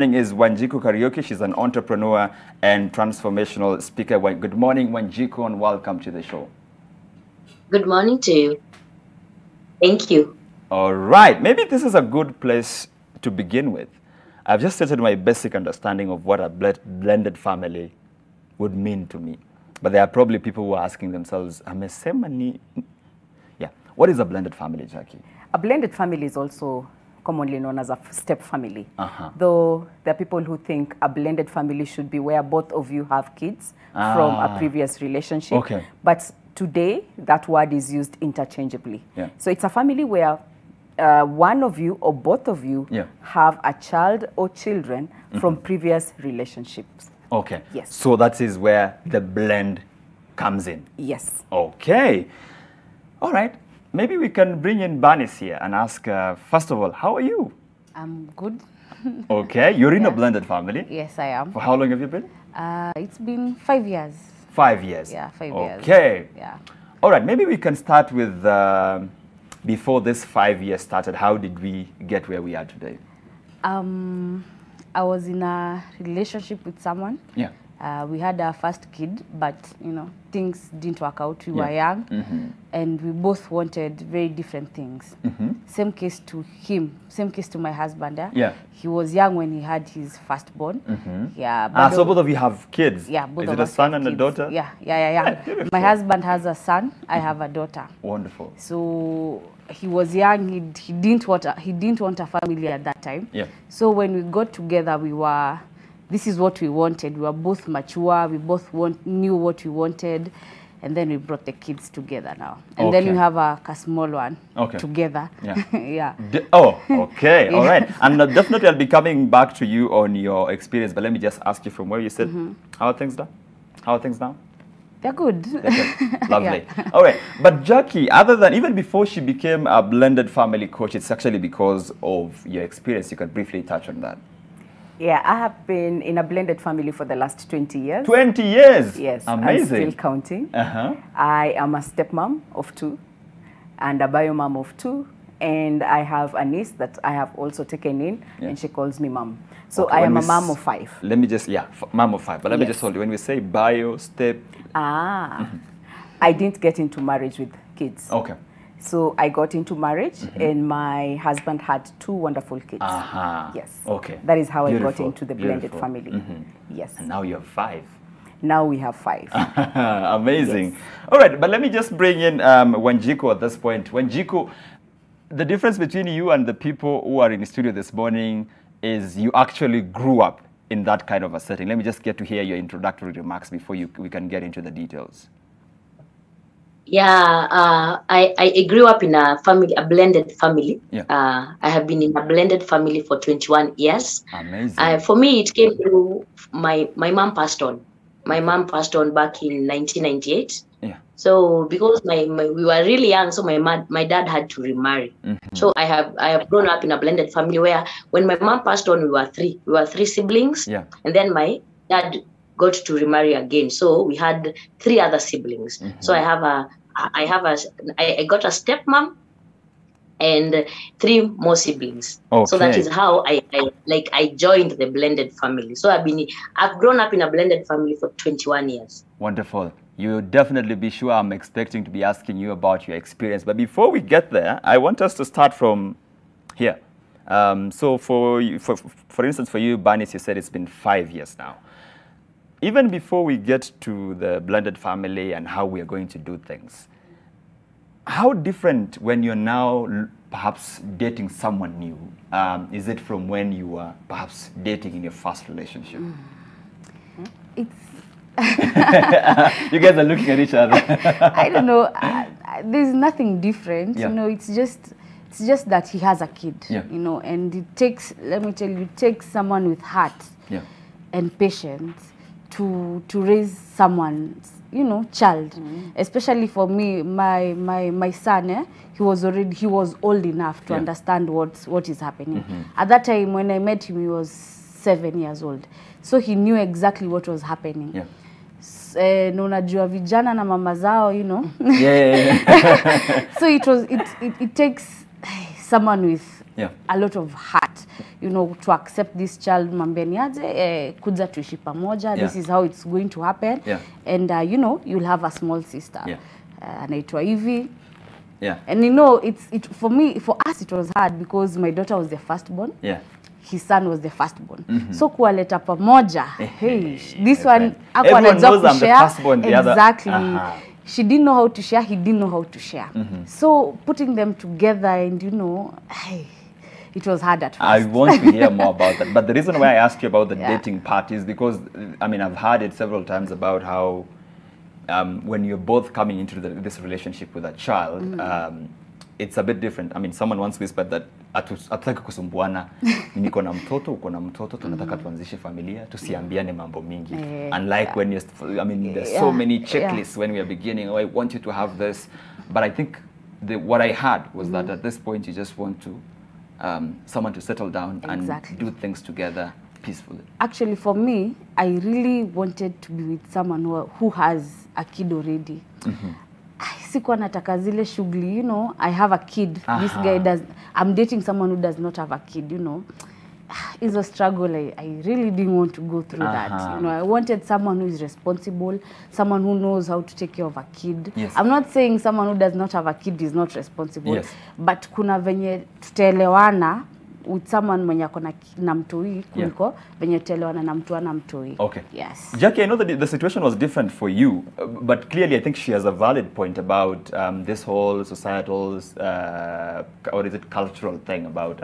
Is Wanjiku Karaoke. She's an entrepreneur and transformational speaker. Good morning, Wanjiku, and welcome to the show. Good morning to you. Thank you. All right. Maybe this is a good place to begin with. I've just stated my basic understanding of what a blended family would mean to me. But there are probably people who are asking themselves, yeah, what is a blended family, Jackie? A blended family is also commonly known as a step family. Though there are people who think a blended family should be where both of you have kids from a previous relationship. Okay. But today, that word is used interchangeably. Yeah. So it's a family where one of you or both of you have a child or children from previous relationships. Okay. Yes. So that is where the blend comes in. Yes. Okay. All right. Maybe we can bring in Bernice here and ask, first of all, how are you? I'm good. Okay. You're in a blended family? Yes, I am. For how long have you been? It's been 5 years. 5 years? Yeah, 5 years. Okay. Yeah. All right. Maybe we can start with, before this 5 years started, how did we get where we are today? I was in a relationship with someone. Yeah. We had our first kid, but things didn't work out. We were young, and we both wanted very different things. Same case to him, same case to my husband. Yeah. He was young when he had his firstborn. Yeah. But so both of you have kids? Yeah, both Is of it a us son have and a kids. daughter? Yeah. My husband has a son. I have a daughter. Wonderful. So he was young. He didn't want a family at that time. Yeah. So when we got together, this is what we wanted. We were both mature. We both knew what we wanted. And then we brought the kids together now. And then we have a small one together. Yeah. Yeah. Okay. All right. And definitely I'll be coming back to you on your experience. But let me just ask you from where you said, how are things now? How are things now? They're good. Lovely. All right. But Jackie, other than, even before she became a blended family coach, it's actually because of your experience. You can briefly touch on that. Yeah, I have been in a blended family for the last 20 years. 20 years? Yes. Amazing. I'm still counting. I am a stepmom of 2 and a bio mom of 2. And I have a niece that I have also taken in, and she calls me mom. So I am a mom of 5. Let me just, mom of 5. But let me just hold you. When we say bio, step. I didn't get into marriage with kids. Okay. So I got into marriage, and my husband had 2 wonderful kids. Yes. Okay. That is how I got into the blended family. Yes. And now you have 5. Now we have 5. Amazing. Yes. All right, but let me just bring in Wanjiku at this point. Wanjiku, the difference between you and the people who are in the studio this morning is you actually grew up in that kind of a setting. Let me just get to hear your introductory remarks before we can get into the details. Yeah, I grew up in a blended family. Yeah. I have been in a blended family for 21 years. Amazing. For me, it came through my mom passed on. My mom passed on back in 1998. Yeah. So because we were really young, so my dad had to remarry. So I have grown up in a blended family where when my mom passed on, we were 3. We were 3 siblings. Yeah. And then my dad got to remarry again. So we had 3 other siblings. So I got a stepmom and 3 more siblings. Okay. So that is how I joined the blended family. So I've grown up in a blended family for 21 years. Wonderful. You'll definitely be sure I'm expecting to be asking you about your experience. But before we get there, I want us to start from here. So for instance, for you, Bernice, you said it's been 5 years now. Even before we get to the blended family and how we are going to do things, how different when you're now perhaps dating someone new, is it from when you were perhaps dating in your first relationship? It's you guys are looking at each other. I don't know. There's nothing different. Yeah. It's just that he has a kid. Yeah. And it takes, let me tell you, it takes someone with heart and patience to raise someone's child. Especially for me, my son, he was old enough to understand what is happening. At that time when I met him, he was 7 years old, so he knew exactly what was happening. Yeah. Unajua vijana na mama zao, So it takes someone with a lot of heart. you know, to accept this child, mambeni aje, kuja tuishi pamoja, this is how it's going to happen. And, you know, you'll have a small sister. Anaitwa hivi. And you know, for us it was hard because my daughter was the firstborn. His son was the firstborn. So kuwaleta pamoja, hey, this one everyone knows I'm the firstborn, the exactly. other. She didn't know how to share, he didn't know how to share. So putting them together and, you know, hey, it was hard at first. I want to hear more about that. But the reason why I ask you about the dating part is because, I mean, I've heard it several times about how when you're both coming into this relationship with a child, it's a bit different. I mean, someone once whispered that hatutaki kusumbuana, niko na mtoto, uko na mtoto, tunataka tuanzishe familia, tusiambiane mambo mingi. Unlike when you're, I mean, there's so many checklists when we are beginning, oh, I want you to have this. But I think what I heard was that at this point you just want to, someone to settle down and do things together peacefully. Actually, for me, I really wanted to be with someone who has a kid already. Sikuwa nataka zile shughuli, you know, I have a kid. This guy I'm dating someone who does not have a kid, you know. It's a struggle. I really didn't want to go through that. You know, I wanted someone who is responsible, someone who knows how to take care of a kid. I'm not saying someone who does not have a kid is not responsible, but kuna venye tutaelewana with someone mwenye akona na mtoi kuliko venye tutaelewana na mtu ana mtoi. Okay. Yes. Jackie, I know that the situation was different for you, but clearly I think she has a valid point about this whole societal, or is it cultural thing about,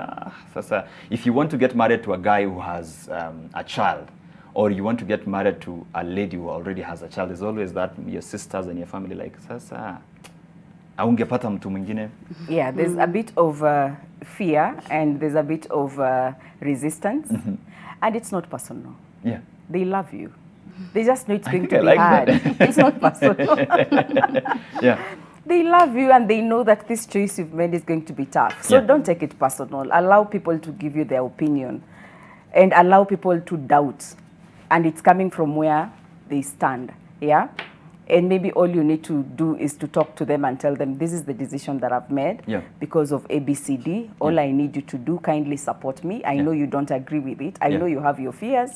if you want to get married to a guy who has a child, or you want to get married to a lady who already has a child, there's always that your sisters and your family like, sasa, aungepata mtu mwingine. Yeah, there's a bit of fear and there's a bit of resistance, and it's not personal. They love you. They just know it's going to be hard. It's not personal. They love you and they know that this choice you've made is going to be tough. So don't take it personal. Allow people to give you their opinion and allow people to doubt. And it's coming from where they stand. And maybe all you need to do is to talk to them and tell them, this is the decision that I've made because of ABCD. All I need you to do, kindly support me. I know you don't agree with it. I know you have your fears.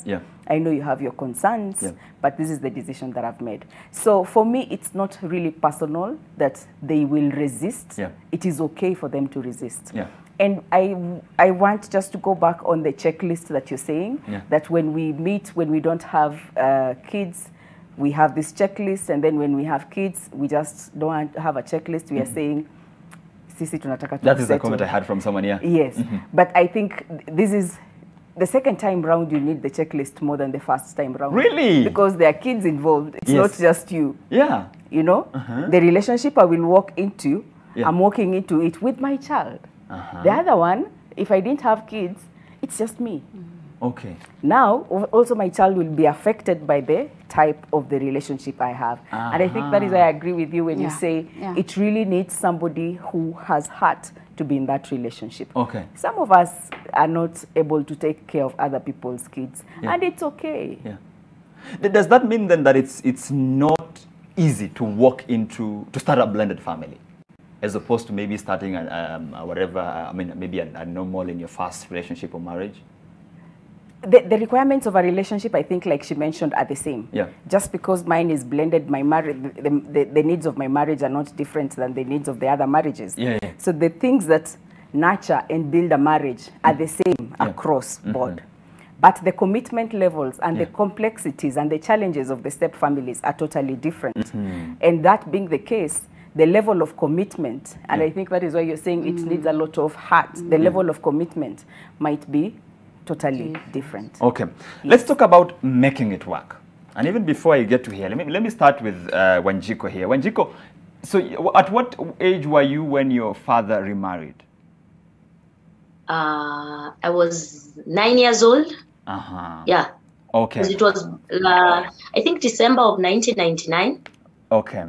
I know you have your concerns, but this is the decision that I've made. So for me, it's not really personal that they will resist. It is okay for them to resist. And I want just to go back on the checklist that you're saying, that when we meet, when we don't have kids, we have this checklist, and then when we have kids, we just don't have a checklist. We are saying, sisi tunataka to That is the comment I had from someone, Yes, but I think this is the second time round you need the checklist more than the first time round. Really? Because there are kids involved. It's not just you. You know, the relationship I will walk into, I'm walking into it with my child. The other one, if I didn't have kids, it's just me. Okay. Now, also my child will be affected by the type of the relationship I have. And I think that is why I agree with you when you say it really needs somebody who has heart to be in that relationship. Okay. Some of us are not able to take care of other people's kids, and it's okay. Does that mean then that it's not easy to walk into, to start a blended family? As opposed to maybe starting whatever, I mean, maybe a normal in your first relationship or marriage? The requirements of a relationship, I think, like she mentioned, are the same. Just because mine is blended, my marriage, the needs of my marriage are not different than the needs of the other marriages. So the things that nurture and build a marriage are the same across board. But the commitment levels and the complexities and the challenges of the step families are totally different. And that being the case, the level of commitment, and I think that is why you're saying it needs a lot of heart, the level of commitment might be totally different. Okay, let's talk about making it work. And even before I get to here, let me start with Wanjiko here. Wanjiko, so at what age were you when your father remarried? I was 9 years old. Yeah. Okay. It was, I think, December of 1999. Okay.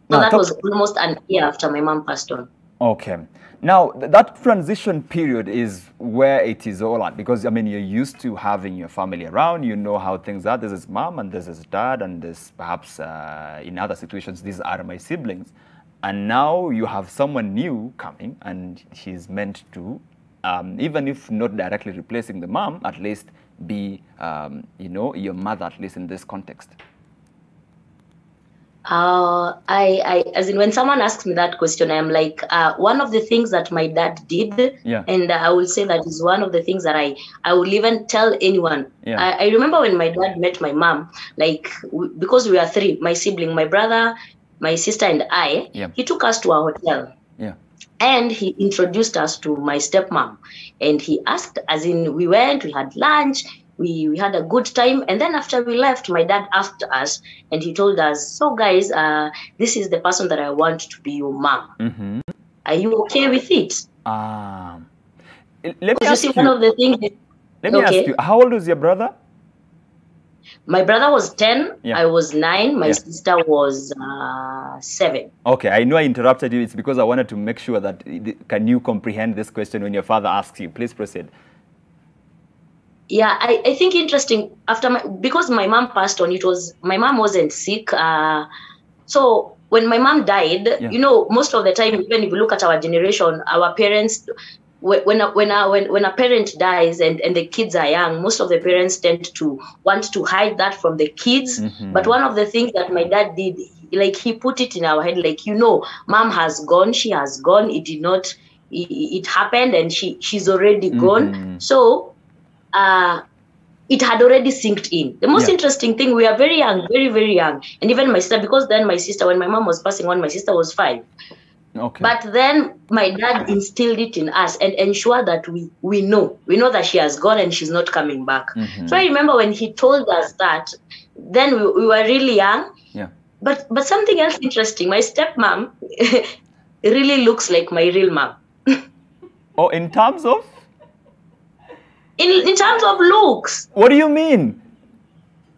So that was almost an year after my mom passed on. Okay. Now, that transition period is where it is all at, because, I mean, you're used to having your family around, you know how things are. This is mom and this is dad, and this perhaps in other situations, these are my siblings. And now you have someone new coming, and she's meant to even if not directly replacing the mom, at least be, you know, your mother, at least in this context? As in when someone asks me that question, I'm like, one of the things that my dad did, and I will say that is one of the things that I will even tell anyone. I remember when my dad met my mom, like, because we are three, my sibling, my brother, my sister, and I, he took us to a hotel. And he introduced us to my stepmom. And he asked, as in, we went, we had lunch, we had a good time. And then after we left, my dad asked us, and he told us, so guys, this is the person that I want to be your mom. Are you okay with it? Let me ask you, one of the things. Let me ask you, how old was your brother? My brother was 10, I was 9, my sister was 7. Okay, I know I interrupted you. It's because I wanted to make sure that, can you comprehend this question when your father asks you? Please proceed. Yeah, I think interesting, because my mom passed on, my mom wasn't sick. So when my mom died, you know, most of the time, even if you look at our generation, our parents, when a parent dies and the kids are young, most of the parents tend to want to hide that from the kids. But one of the things that my dad did, like, he put it in our head, like, you know, mom has gone, she has gone, it did not, it happened, and she's already gone. So it had already sinked in. The most interesting thing, we are very young, very, very young. And even my sister, because then my sister, when my mom was passing on, my sister was 5. But then my dad instilled it in us and ensured that we know that she has gone and she's not coming back. So I remember when he told us that, then we were really young. But something else interesting, my stepmom really looks like my real mom. Oh, in terms of? In terms of looks. What do you mean?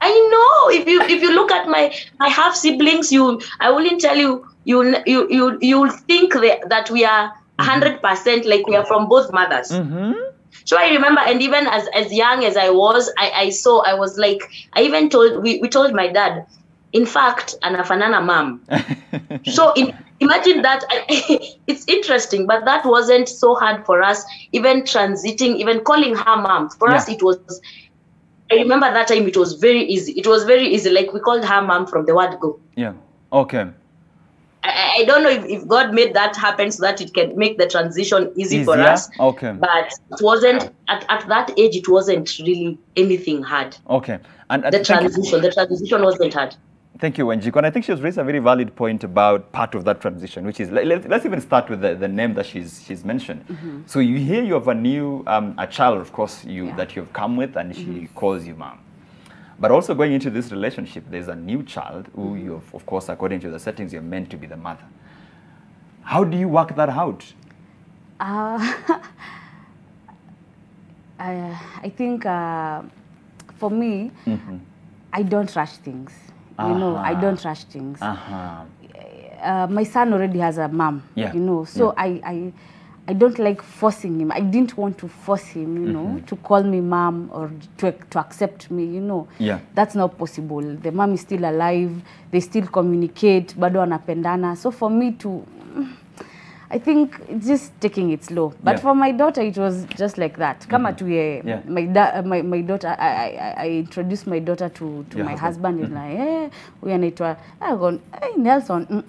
I know. If you look at my half siblings, I wouldn't tell you. You'll think that we are 100% like we are from both mothers. So I remember, and even as young as I was, I was like, I even we told my dad, in fact, anafanana mom. So imagine that. It's interesting, but that wasn't so hard for us, even transiting, even calling her mom. For us, it was, I remember that time it was very easy. It was very easy. Like, we called her mom from the word go. Okay. I don't know if God made that happen so that it can make the transition easy for us. Okay. But it wasn't, at that age, it wasn't really anything hard. Okay. And the transition wasn't hard. Thank you, Wenjiko. And I think she has raised a very valid point about part of that transition, which is, let's even start with the name that she's mentioned. So you have a new, a child, of course, that you've come with, and she calls you mom. But also going into this relationship, there's a new child who you've, of course, according to the settings, you're meant to be the mother. How do you work that out? I think for me, I don't rush things. You know, I don't rush things. My son already has a mom, you know, so I don't like forcing him. I didn't want to force him, you know, to call me mom or to accept me, you know. That's not possible. The mom is still alive. They still communicate. Bado wanapendana. So for me to, I think it's just taking it slow. But for my daughter, it was just like that. Kama tu my daughter, I introduced my daughter to my husband. And like, we anaitwa, Nelson.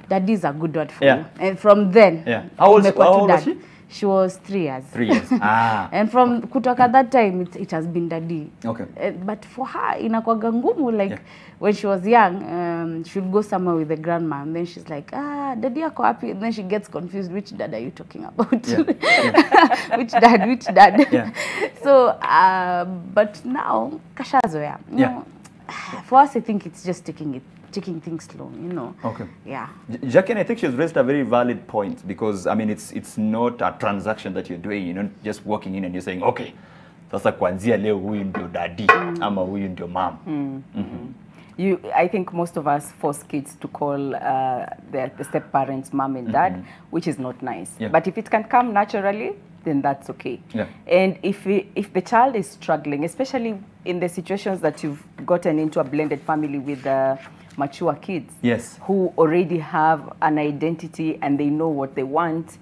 Daddy is a good word for you. And from then, how old was she? She was 3 years. 3 years. And from kutoka that time, it has been daddy. Okay. But for her, inakuwaga ngumu, like when she was young, she would go somewhere with the grandma, and then she's like, daddy ako happy, and then she gets confused. Which dad are you talking about? Which dad? So, but now, kashazoya. For us, I think it's just taking things slow, you know. Okay. Jackie, I think she's raised a very valid point, because I mean it's not a transaction that you're doing. You're not just walking in and you're saying, okay, sasa kuanzia leo huyu ndio daddy ama huyu ndio mom. I think most of us force kids to call the step parents mom and dad, which is not nice. But if it can come naturally, then that's okay. And if the child is struggling, especially in the situations that you've gotten into a blended family with mature kids who already have an identity and they know what they want,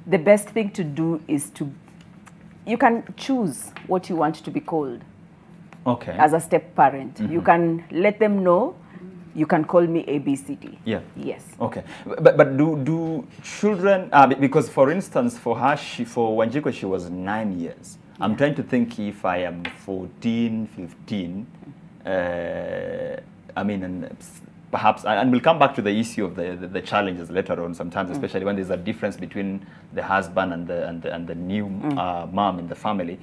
the best thing to do is you can choose what you want to be called. Okay. As a step parent. You can let them know, you can call me ABCD. Yeah. Yes. Okay. But do children, because for instance, for Wanjiko, she was 9 years. I'm trying to think if I am 14, 15, I mean, and perhaps, and we'll come back to the issue of the challenges later on sometimes, especially when there's a difference between the husband and the new mom in the family.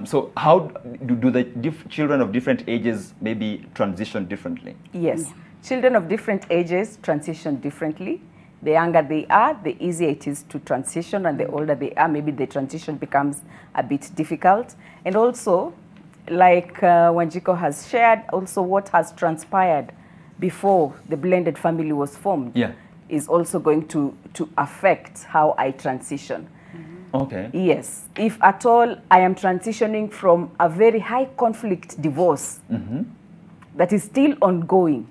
So how do the children of different ages maybe transition differently? Yes. Children of different ages transition differently. The younger they are, the easier it is to transition, and the older they are, maybe the transition becomes a bit difficult. And also, like Wanjiko has shared, also what has transpired before the blended family was formed is also going to affect how I transition. Okay. Yes. If at all I am transitioning from a very high conflict divorce that is still ongoing,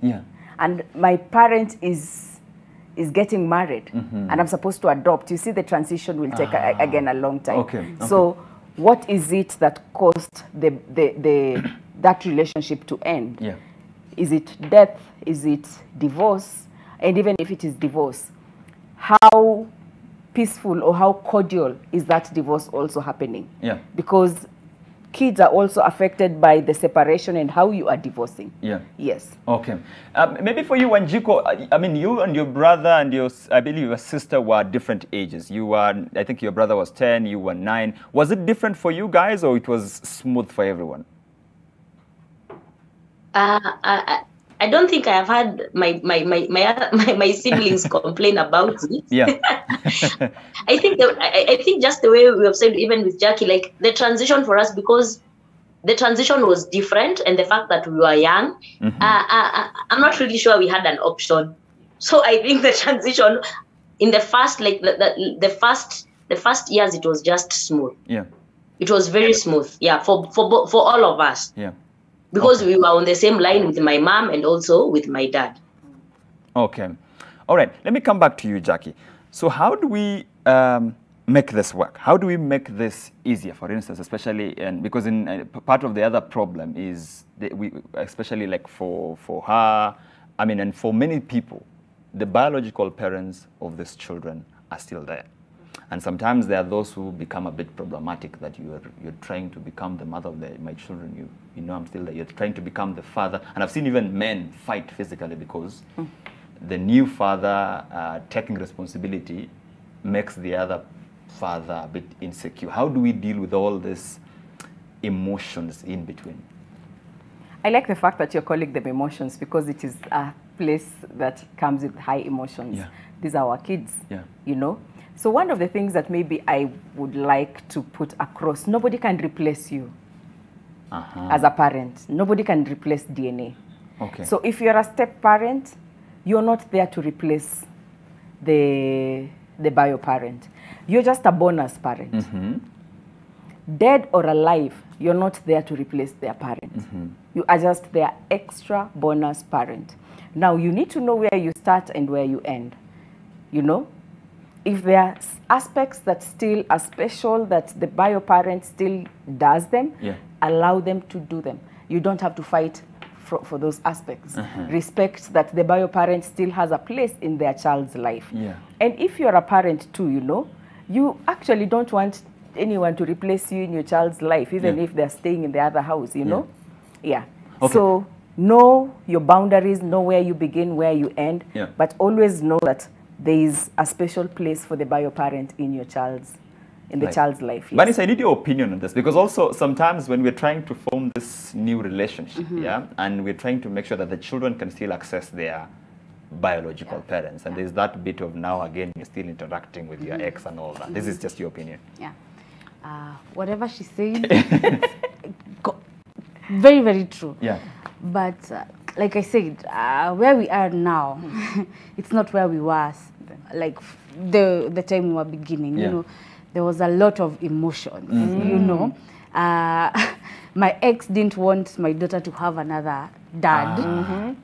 and my parent is getting married, and I'm supposed to adopt, you see the transition will take again a long time. Okay. So what is it that caused that relationship to end? Yeah. Is it death? Is it divorce? And even if it is divorce, how peaceful or how cordial is that divorce also happening? Yeah. Because kids are also affected by the separation and how you are divorcing. Yeah. Yes. Okay. Maybe for you, Wanjiko, I mean, you and your brother and I believe your sister were different ages. I think your brother was 10, you were 9. Was it different for you guys, or it was smooth for everyone? I don't think I have had my siblings complain about it. Yeah. I think just the way we have said, even with Jackie, like the transition for us, because the transition was different, and the fact that we were young, I'm not really sure we had an option. So I think the transition in the first, like the first years, it was just smooth. Yeah. It was very smooth. Yeah, for all of us. Yeah. Because we were on the same line with my mom and also with my dad. Okay. All right. Let me come back to you, Jackie. So how do we make this work? How do we make this easier, for instance, especially, and because part of the other problem is, especially like for her, I mean, and for many people, the biological parents of these children are still there. And sometimes there are those who become a bit problematic, that you're trying to become the mother of my children. You know I'm still there. You're trying to become the father. And I've seen even men fight physically because the new father taking responsibility makes the other father a bit insecure. How do we deal with all these emotions in between? I like the fact that you're calling them emotions, because it is a place that comes with high emotions. Yeah. These are our kids, yeah. you know. So one of the things that maybe I would like to put across, nobody can replace you as a parent. Nobody can replace DNA. Okay. So if you're a step parent, you're not there to replace the bio parent. You're just a bonus parent. Dead or alive, you're not there to replace their parent. You are just their extra bonus parent. Now you need to know where you start and where you end, you know. If there are aspects that still are special, that the bio parent still does them, allow them to do them. You don't have to fight for those aspects. Respect that the bio parent still has a place in their child's life. And if you're a parent too, you know, you actually don't want anyone to replace you in your child's life, even if they're staying in the other house, you know? Okay. So know your boundaries, know where you begin, where you end, but always know that there is a special place for the bio parent in your child's, the child's life. Vanessa, I need your opinion on this, because also sometimes when we're trying to form this new relationship, and we're trying to make sure that the children can still access their biological parents, and there's that bit of, now again, you're still interacting with your ex and all that. This is just your opinion. Whatever she said, very, very true. But like I said, where we are now, it's not where we were, like the time we were beginning. You know, there was a lot of emotions. You know, my ex didn't want my daughter to have another dad.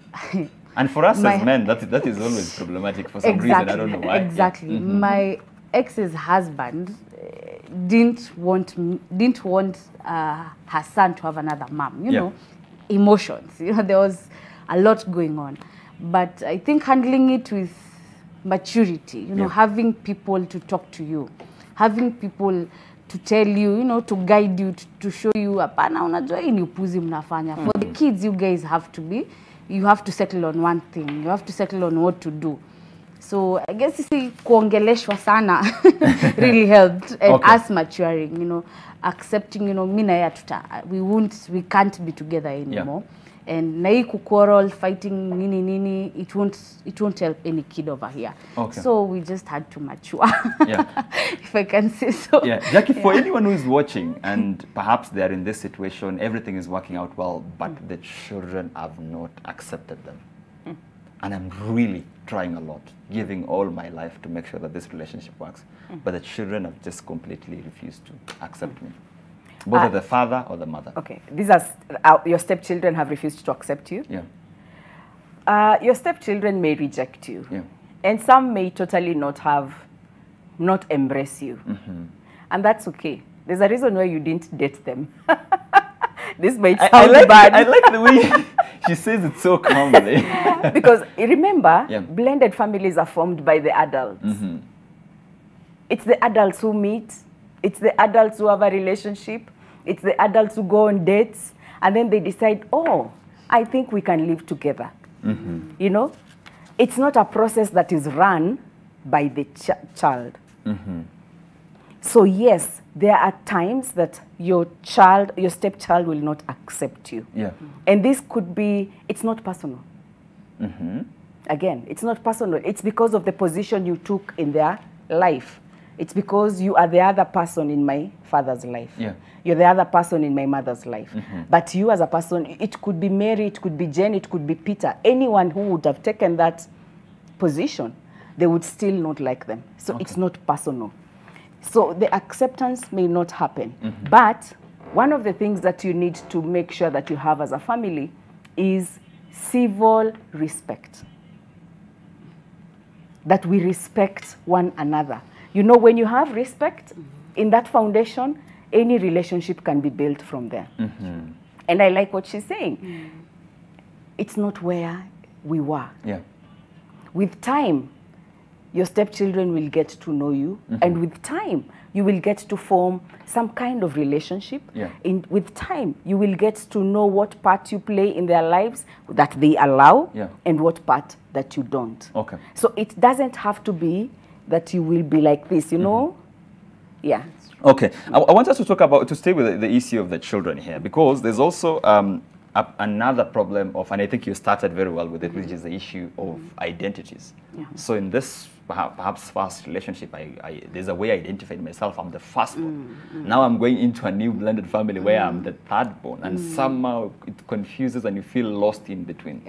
And for us as men, that is always problematic for some reason. I don't know why. Exactly. My ex's husband didn't want her son to have another mom. You know, emotions. You know, there was a lot going on, but I think handling it with maturity. You know, having people to talk to you, having people to tell you, you know, to guide you, to show you, hapana, unajua hii ni upuzi mnafanya. For the kids, you guys have to settle on one thing. You have to settle on what to do. So I guess kuongeleshwa sana really helped, and us maturing, you know, accepting, you know, mina ya we can't be together anymore. And na hii quarrel, fighting, nini, it won't help any kid over here. So we just had to mature, if I can say so. Jackie, for anyone who is watching and perhaps they are in this situation, everything is working out well, but the children have not accepted them. And I'm really trying a lot, giving all my life to make sure that this relationship works. But the children have just completely refused to accept me. Both the father or the mother. Okay, these are your stepchildren have refused to accept you. Your stepchildren may reject you, and some may totally not embrace you, and that's okay. There's a reason why you didn't date them. This might sound bad. I like the way she says it so calmly. Because remember, blended families are formed by the adults. It's the adults who meet. It's the adults who have a relationship. It's the adults who go on dates. And then they decide, oh, I think we can live together. You know? It's not a process that is run by the child. So yes, there are times that your stepchild will not accept you. And this could be, it's not personal. Again, it's not personal. It's because of the position you took in their life. It's because you are the other person in my father's life. You're the other person in my mother's life. But you as a person, it could be Mary, it could be Jen, it could be Peter. Anyone who would have taken that position, they would still not like them. So it's not personal. So the acceptance may not happen. But one of the things that you need to make sure that you have as a family is civil respect. That we respect one another. You know, when you have respect in that foundation, any relationship can be built from there. And I like what she's saying. It's not where we were. With time, your stepchildren will get to know you. And with time, you will get to form some kind of relationship. With time, you will get to know what part you play in their lives that they allow and what part that you don't. So it doesn't have to be that you will be like this, you know? Okay, I want us to talk about, to stay with the issue of the children here, because there's also another problem of, and I think you started very well with it, which is the issue of identities. So in this perhaps first relationship, there's a way I identified myself. I'm the firstborn. Now I'm going into a new blended family where I'm the thirdborn, and somehow it confuses and you feel lost in between.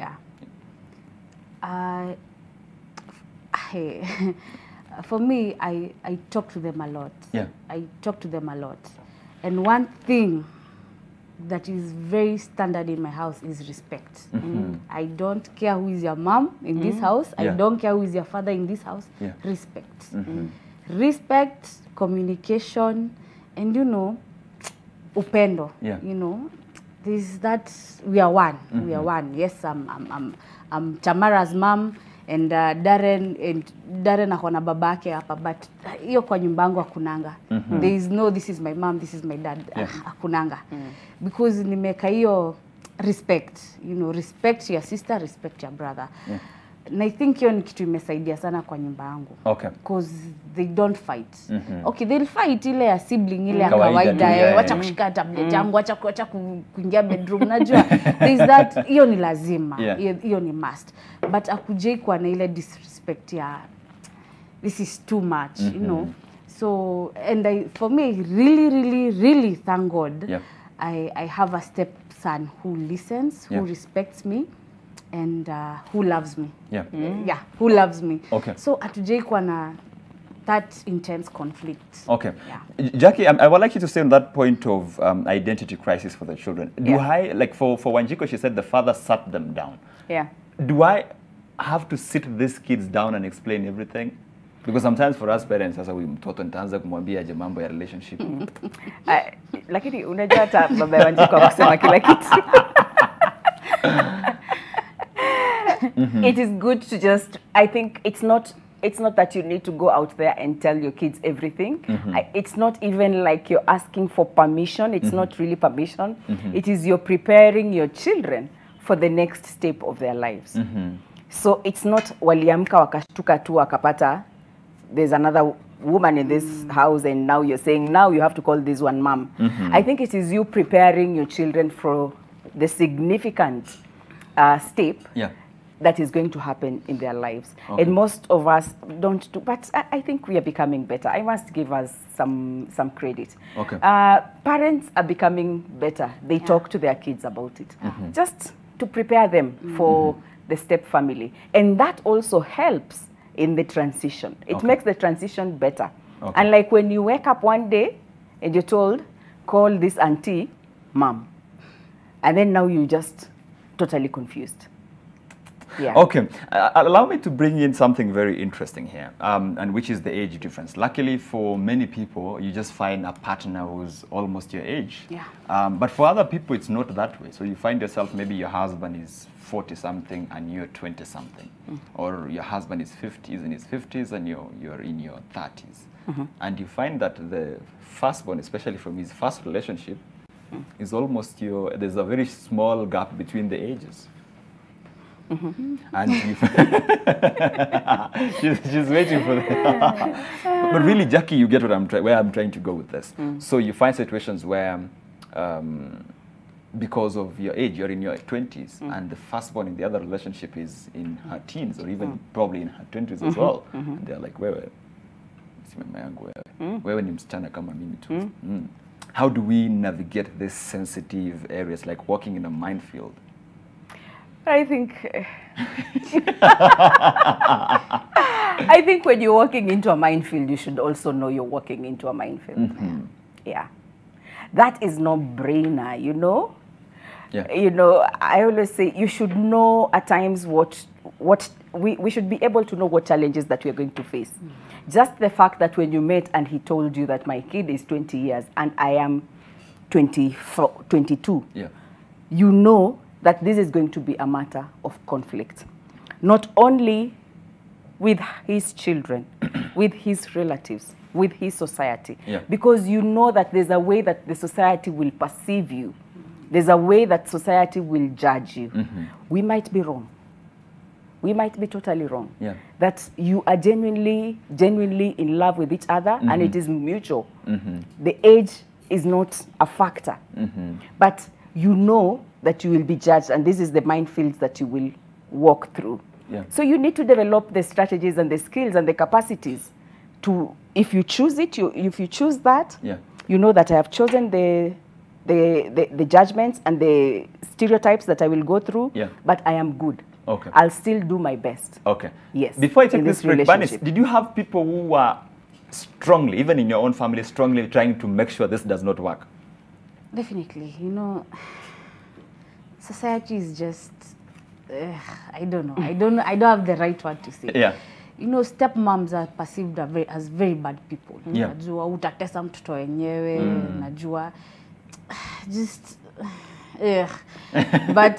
For me, I talk to them a lot. I talk to them a lot. And one thing that is very standard in my house is respect. I don't care who is your mom in this house. I don't care who is your father in this house. Respect. Respect, communication, and, you know, upendo. You know, this that we are one. We are one. Yes, I'm Tamara's mom. And Darren akona babake hapa, but hiyo kwa nyumbangu hakunanga. There is no, this is my mom, this is my dad. Hakunanga. Because nimeka hiyo respect, you know, respect your sister, respect your brother. And I think hiyo ni kitu imesaidia sana kwa nyumba yangu. Because they don't fight. Okay, they'll fight ile ya sibling, ile ya kawaida, wacha kushika tablet yangu, wacha kuingia bedroom, najua. There's that, hiyo ni lazima, hiyo ni must. But akujei kwa na ile disrespect ya, this is too much, you know. So, and for me, really thank God, I have a stepson who listens, who respects me, and who loves me. Who loves me. So atujei kwa na that intense conflict. Jackie, I would like you to stay on that point of identity crisis for the children. Do I, like for Wanjiko, she said the father sat them down. Do I have to sit these kids down and explain everything? Because sometimes for us parents, sasa mtoto nitaanza kumwambia aje mambo ya relationship. Lakini unajua hata baba Wanjiku kusema kila kitu. It is good to just, I think it's not that you need to go out there and tell your kids everything. It's not even like you're asking for permission. It's not really permission. It is you're preparing your children for the next step of their lives. So it's not waliamka wakashtuka tu wakapata there's another woman in this house and now you're saying now you have to call this one mom. I think it is you preparing your children for the significant step that is going to happen in their lives. And most of us don't do, but I think we are becoming better. I must give us some credit. Parents are becoming better. They talk to their kids about it. Just to prepare them for the step family. And that also helps in the transition. It makes the transition better. And like when you wake up one day and you're told, call this auntie mom. And then now you're just totally confused. Okay, allow me to bring in something very interesting here, and which is the age difference. Luckily for many people, you just find a partner who's almost your age. But for other people, it's not that way. So you find yourself, maybe your husband is 40-something and you're 20-something. Or your husband is in his 50s and you're in your 30s. And you find that the firstborn, especially from his first relationship, is almost there's a very small gap between the ages. And she's waiting for that. But really, Jackie, you get what where I'm trying to go with this. So you find situations where, because of your age, you're in your 20s, and the firstborn in the other relationship is in her teens, or even probably in her 20s as well. And they're like, wewe ni msichana kama mimi tu. How do we navigate these sensitive areas, like walking in a minefield? I think I think when you're walking into a minefield, you should also know you're walking into a minefield. Yeah, that is no brainer, you know. You know, I always say you should know at times what we should be able to know what challenges that we are going to face. Just the fact that when you met and he told you that my kid is 20 years and I am 22, you know that this is going to be a matter of conflict, not only with his children, with his relatives, with his society, because you know that there's a way that the society will perceive you. There's a way that society will judge you. We might be wrong. We might be totally wrong. That you are genuinely in love with each other and it is mutual. The age is not a factor. But you know that you will be judged, and this is the minefields that you will walk through. So you need to develop the strategies and the skills and the capacities to, if you choose it, if you choose that, you know that I have chosen the judgments and the stereotypes that I will go through, but I am good. I'll still do my best. Yes. Before I take this break, Banis, did you have people who were strongly, even in your own family, strongly trying to make sure this does not work? Definitely. You know, society is just, I don't know. I don't have the right word to say. You know, stepmoms are perceived as very bad people. Najua utatesa mtoto wenyewe, najua just but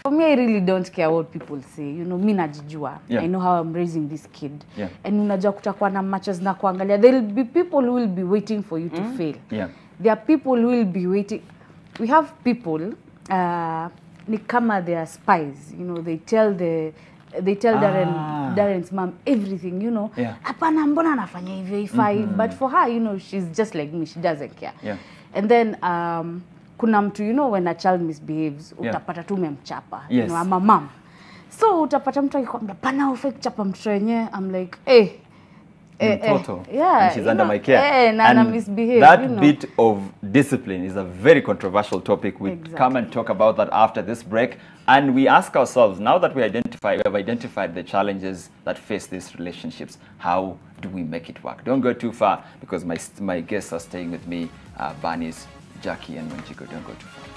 for me, I really don't care what people say. You know, mi najijua. I know how I'm raising this kid. And unajua kutakuwa na matches na kuangalia. There will be people who will be waiting for you to fail. There are people who will be waiting. We have people, ni kama they are spies. You know, they tell Darren's mom everything, you know. Hapana mbona anafanya hivyo ifai. But for her, you know, she's just like me. She doesn't care. And then, kuna mtu, you know, when a child misbehaves, utapata tu umemchapa. You know, I'm a mom. So utapata mtu akikwambia pana ufai kuchapa mtoto wenyewe. I'm like, and she's under my care. And that bit of discipline is a very controversial topic. We come and talk about that after this break. And we ask ourselves, now that we have identified the challenges that face these relationships, how do we make it work? Don't go too far, because my guests are staying with me, Banis, Jackie, and Wanjiku. Don't go too far.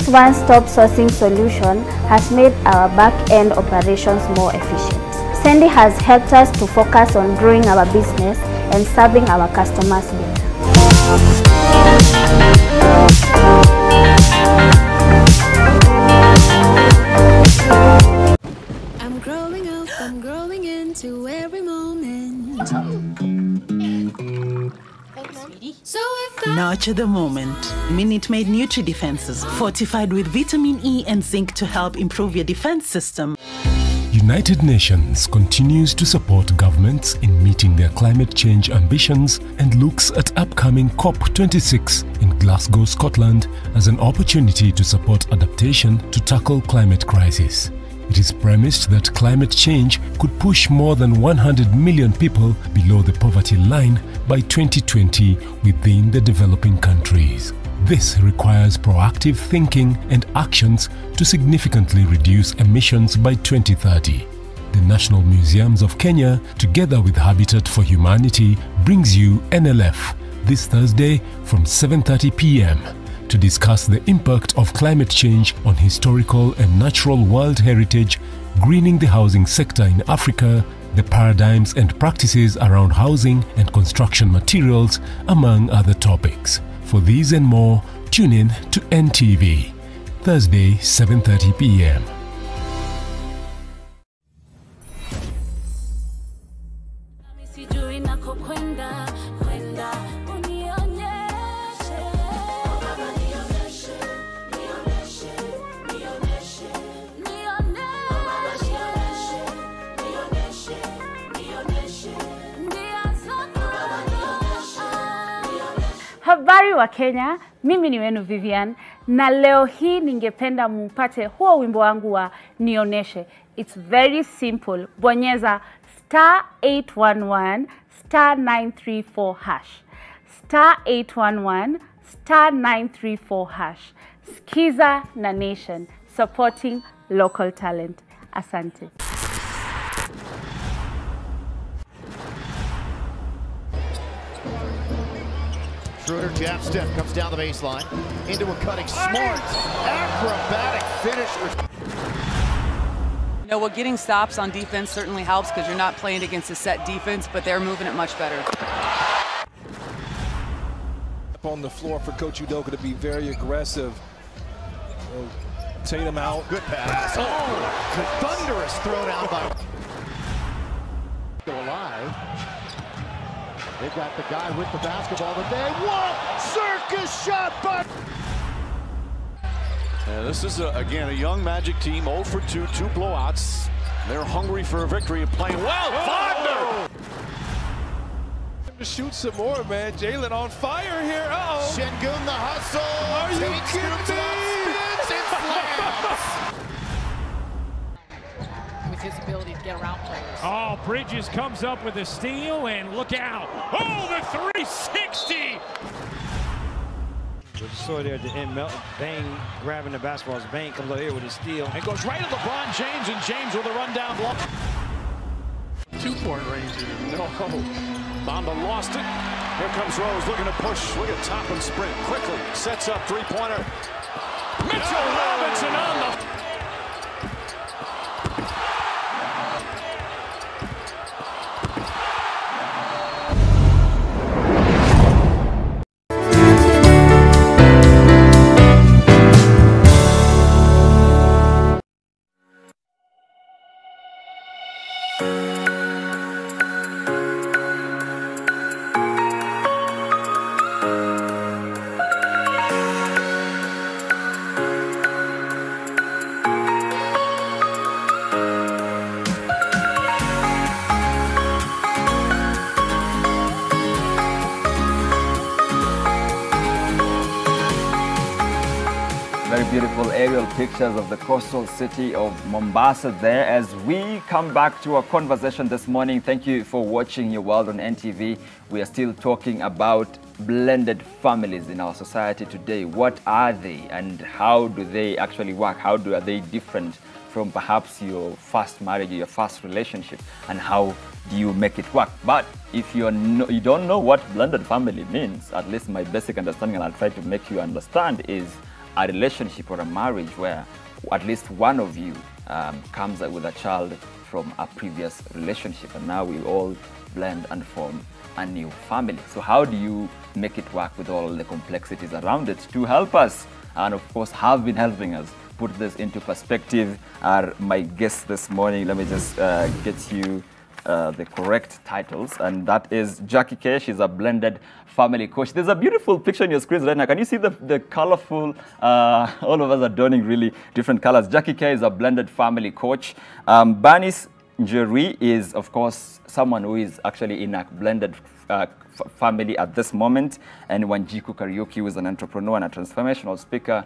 This one-stop sourcing solution has made our back-end operations more efficient. Sandy has helped us to focus on growing our business and serving our customers better. I'm growing up, I'm growing into every moment. So if Nurture the moment. Minute Maid Nutri Defenses, fortified with vitamin E and zinc to help improve your defense system. United Nations continues to support governments in meeting their climate change ambitions and looks at upcoming COP26 in Glasgow, Scotland as an opportunity to support adaptation to tackle climate crisis. It is premised that climate change could push more than 100 million people below the poverty line by 2020 within the developing countries. This requires proactive thinking and actions to significantly reduce emissions by 2030. The National Museums of Kenya, together with Habitat for Humanity, brings you NLF this Thursday from 7:30 p.m. to discuss the impact of climate change on historical and natural world heritage, greening the housing sector in Africa, the paradigms and practices around housing and construction materials, among other topics. For these and more, tune in to NTV, Thursday, 7:30 p.m. Habari wa Kenya, mimi ni wenu Vivian, na leo hii ningependa mpate huo wimbo wangu wa Nioneshe. It's very simple. Bonyeza *811 *934 hash. *811 *934 hash. Skiza na Nation, supporting local talent. Asante. Schroeder jab step comes down the baseline into a cutting smart acrobatic finish. You know, getting stops on defense certainly helps because you're not playing against a set defense, but they're moving it much better. Up on the floor for Coach Udoka to be very aggressive. Tatum out. Good pass. Oh, thunderous throw down by. Still alive. They've got the guy with the basketball, but they won't. Circus shot by. This is, again, a young Magic team, 0 for 2, 2 blowouts. They're hungry for a victory and playing well. Wagner! To shoot some more, man. Jalen on fire here. Uh-oh. Şengün the hustle. Are you kidding me? Spins and slams. With his ability to get around players. Oh, Bridges comes up with a steal, and look out. Oh, the 360! We saw there at the end, Bang grabbing the basketball. Bang comes out here with a steal. And goes right at LeBron James, and James with a rundown block. 2-point range here. No. Bamba lost it. Here comes Rose looking to push. Look at Toppin sprint. Quickly sets up three-pointer. Mitchell Robinson on the... Beautiful aerial pictures of the coastal city of Mombasa there. As we come back to our conversation this morning, thank you for watching Your World on NTV. We are still talking about blended families in our society today. What are they and how do they actually work? Are they different from perhaps your first marriage or your first relationship? And how do you make it work? But if you don't know what blended family means, at least my basic understanding, and I'll try to make you understand, is a relationship or a marriage where at least one of you comes with a child from a previous relationship, and now we all blend and form a new family. So how do you make it work with all the complexities around it? To help us, and of course have been helping us put this into perspective, are my guests this morning. Let me just get you the correct titles, and that is Jackie K. She's a blended family coach. There's a beautiful picture on your screens right now. Can you see the colorful, all of us are donning really different colors. Jackie K is a blended family coach. Banis Njeri is, of course, someone who is actually in a blended family at this moment. And Wanjiku Karaoke, who is an entrepreneur and a transformational speaker,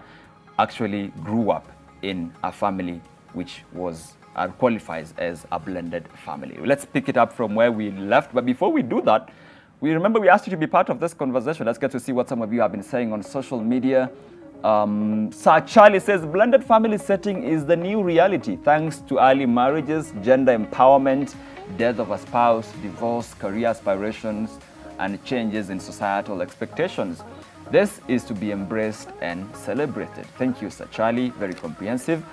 actually grew up in a family which was qualifies as a blended family. Let's pick it up from where we left. But before we do that, we asked you to be part of this conversation. Let's get to see what some of you have been saying on social media. Sir Charlie says, blended family setting is the new reality thanks to early marriages, gender empowerment, death of a spouse, divorce, career aspirations, and changes in societal expectations. This is to be embraced and celebrated. Thank you, Sir Charlie. Very comprehensive.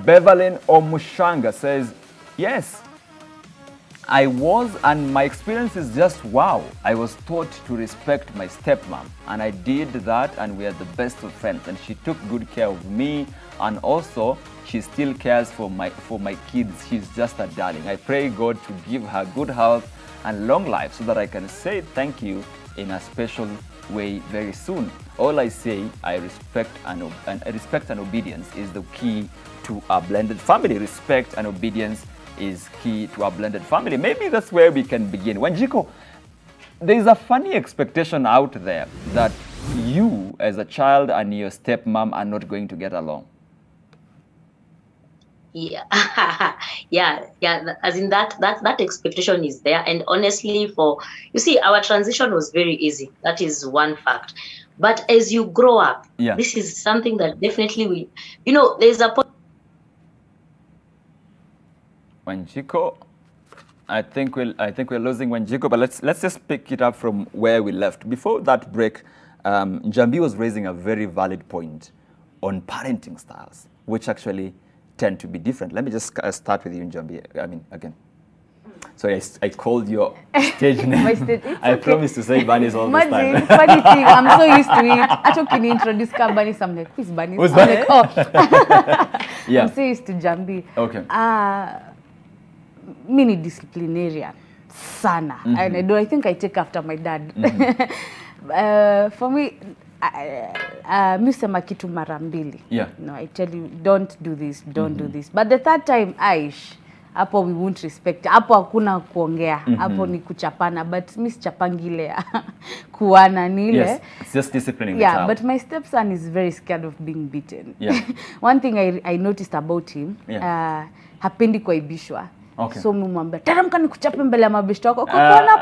Beverlyn Omushanga says, yes, I was, and my experience is just wow. I was taught to respect my stepmom, and I did that, and we are the best of friends, and she took good care of me, and also she still cares for my kids. She's just a darling. I pray God to give her good health and long life so that I can say thank you in a special way very soon. All I say, I respect and obedience is the key to a blended family. Respect and obedience is key to a blended family. Maybe that's where we can begin. Wanjiku, there is a funny expectation out there that you as a child and your stepmom are not going to get along. Yeah, yeah. As in that expectation is there, and honestly, you see, our transition was very easy. That is one fact. But as you grow up, this is something that definitely there's a point. Wanjiku, I think we're losing Wanjiku, but let's just pick it up from where we left. Before that break, Njambi was raising a very valid point on parenting styles, which actually tend to be different. Let me just start with you, Njambi. I mean, again. Sorry, I called your stage name. My stage, I promised to say Banis all this time. Funny thing, I'm so used to it. I took in introduce Banis, I'm like, who's Banis? Who's Banis? Yeah. I'm so used to Njambi. Okay. Mini disciplinarian, sana. And I think I take after my dad. For me, mi sema kitu mara mbili. No, I tell you, don't do this, don't do this. But the third time, hapo we won't respect. Hapo hakuna kuongea. Hapo ni kuchapana. But mi sichapangile kuana nile. Yes, it's just disciplining the child. Yeah, but my stepson is very scared of being beaten. One thing I noticed about him, hapendi kuaibishwa. Okay. So mumwambia teremka nikuchape mbele ya mabeshto wako. Kokona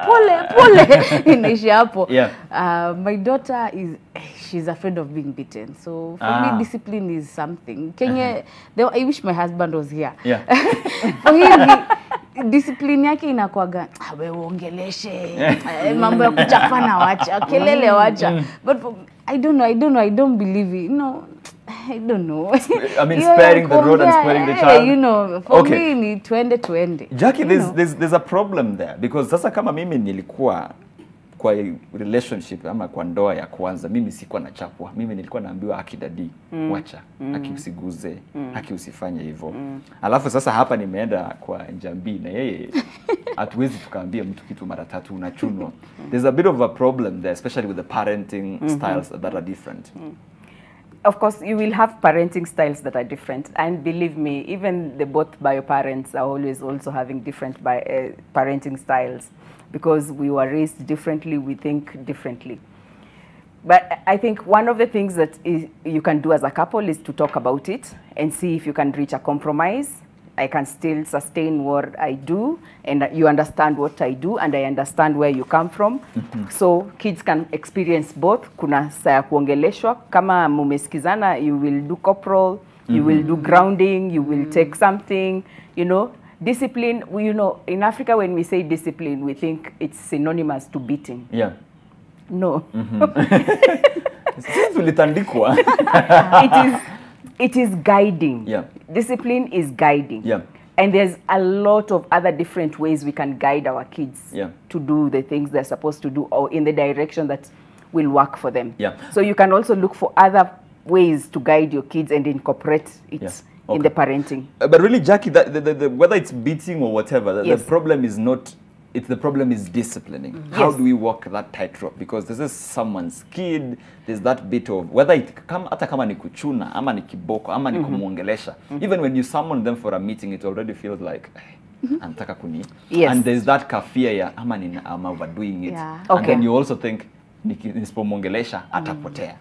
pole inaishi hapo. My daughter she's afraid of being beaten. So for me discipline is something. Kenya I wish my husband was here. For him discipline yake inakuaga wewe uongeleshe mambo ya kuchapana wacha kelele wacha. But I don't believe it. I don't know. I mean, sparing the road and sparing the child. For me ni tuende. Jackie, there's a problem there because sasa kama mimi nilikuwa kwa relationship ama kwa ndoa ya kwanza, mimi sikuwa nachapwa. Mimi nilikuwa naambiwa haki dadi, wacha, haki usiguze, haki usifanye hivyo. Alafu sasa hapa nimeenda kwa Njambi na yeye hatuwezi tukaambia mtu kitu mara tatu unachunwa. There's a bit of a problem there, especially with the parenting styles that are different. Of course, you will have parenting styles that are different. And believe me, even both bio parents are always also having different parenting styles because we were raised differently, we think differently. But I think one of the things that you can do as a couple is to talk about it and see if you can reach a compromise. I can still sustain what I do, and you understand what I do, and I understand where you come from. So kids can experience both. Kuna saya kuongeleshwa, kama mumesikizana, you will do corporal, you will do grounding, you will take something, Discipline, in Africa when we say discipline, we think it's synonymous to beating. Yeah. No. It is guiding. Yeah. Discipline is guiding. Yeah. And there's a lot of other different ways we can guide our kids to do the things they're supposed to do or in the direction that will work for them. Yeah. So you can also look for other ways to guide your kids and incorporate it in the parenting. But really, Jackie, whether it's beating or whatever, the problem is not, the problem is disciplining. How do we walk that tightrope? Because this is someone's kid, there's that bit of, whether it hata kama ni kuchuna, ama ni kiboko, ama ni kumuongelesha. Even when you summon them for a meeting, it already feels like, antaka kuni. And there's that fear ya, ama overdoing it. And then you also think, nisipomuongelesha atapotea.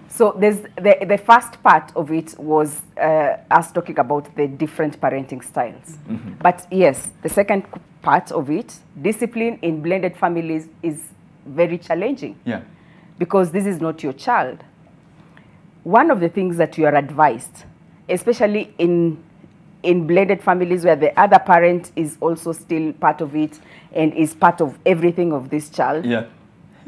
So there's the first part of it was us talking about the different parenting styles. But yes, the second part of it, discipline in blended families is very challenging. Yeah. Because this is not your child. One of the things that you are advised, especially in blended families where the other parent is also still part of it and is part of everything of this child. Yeah.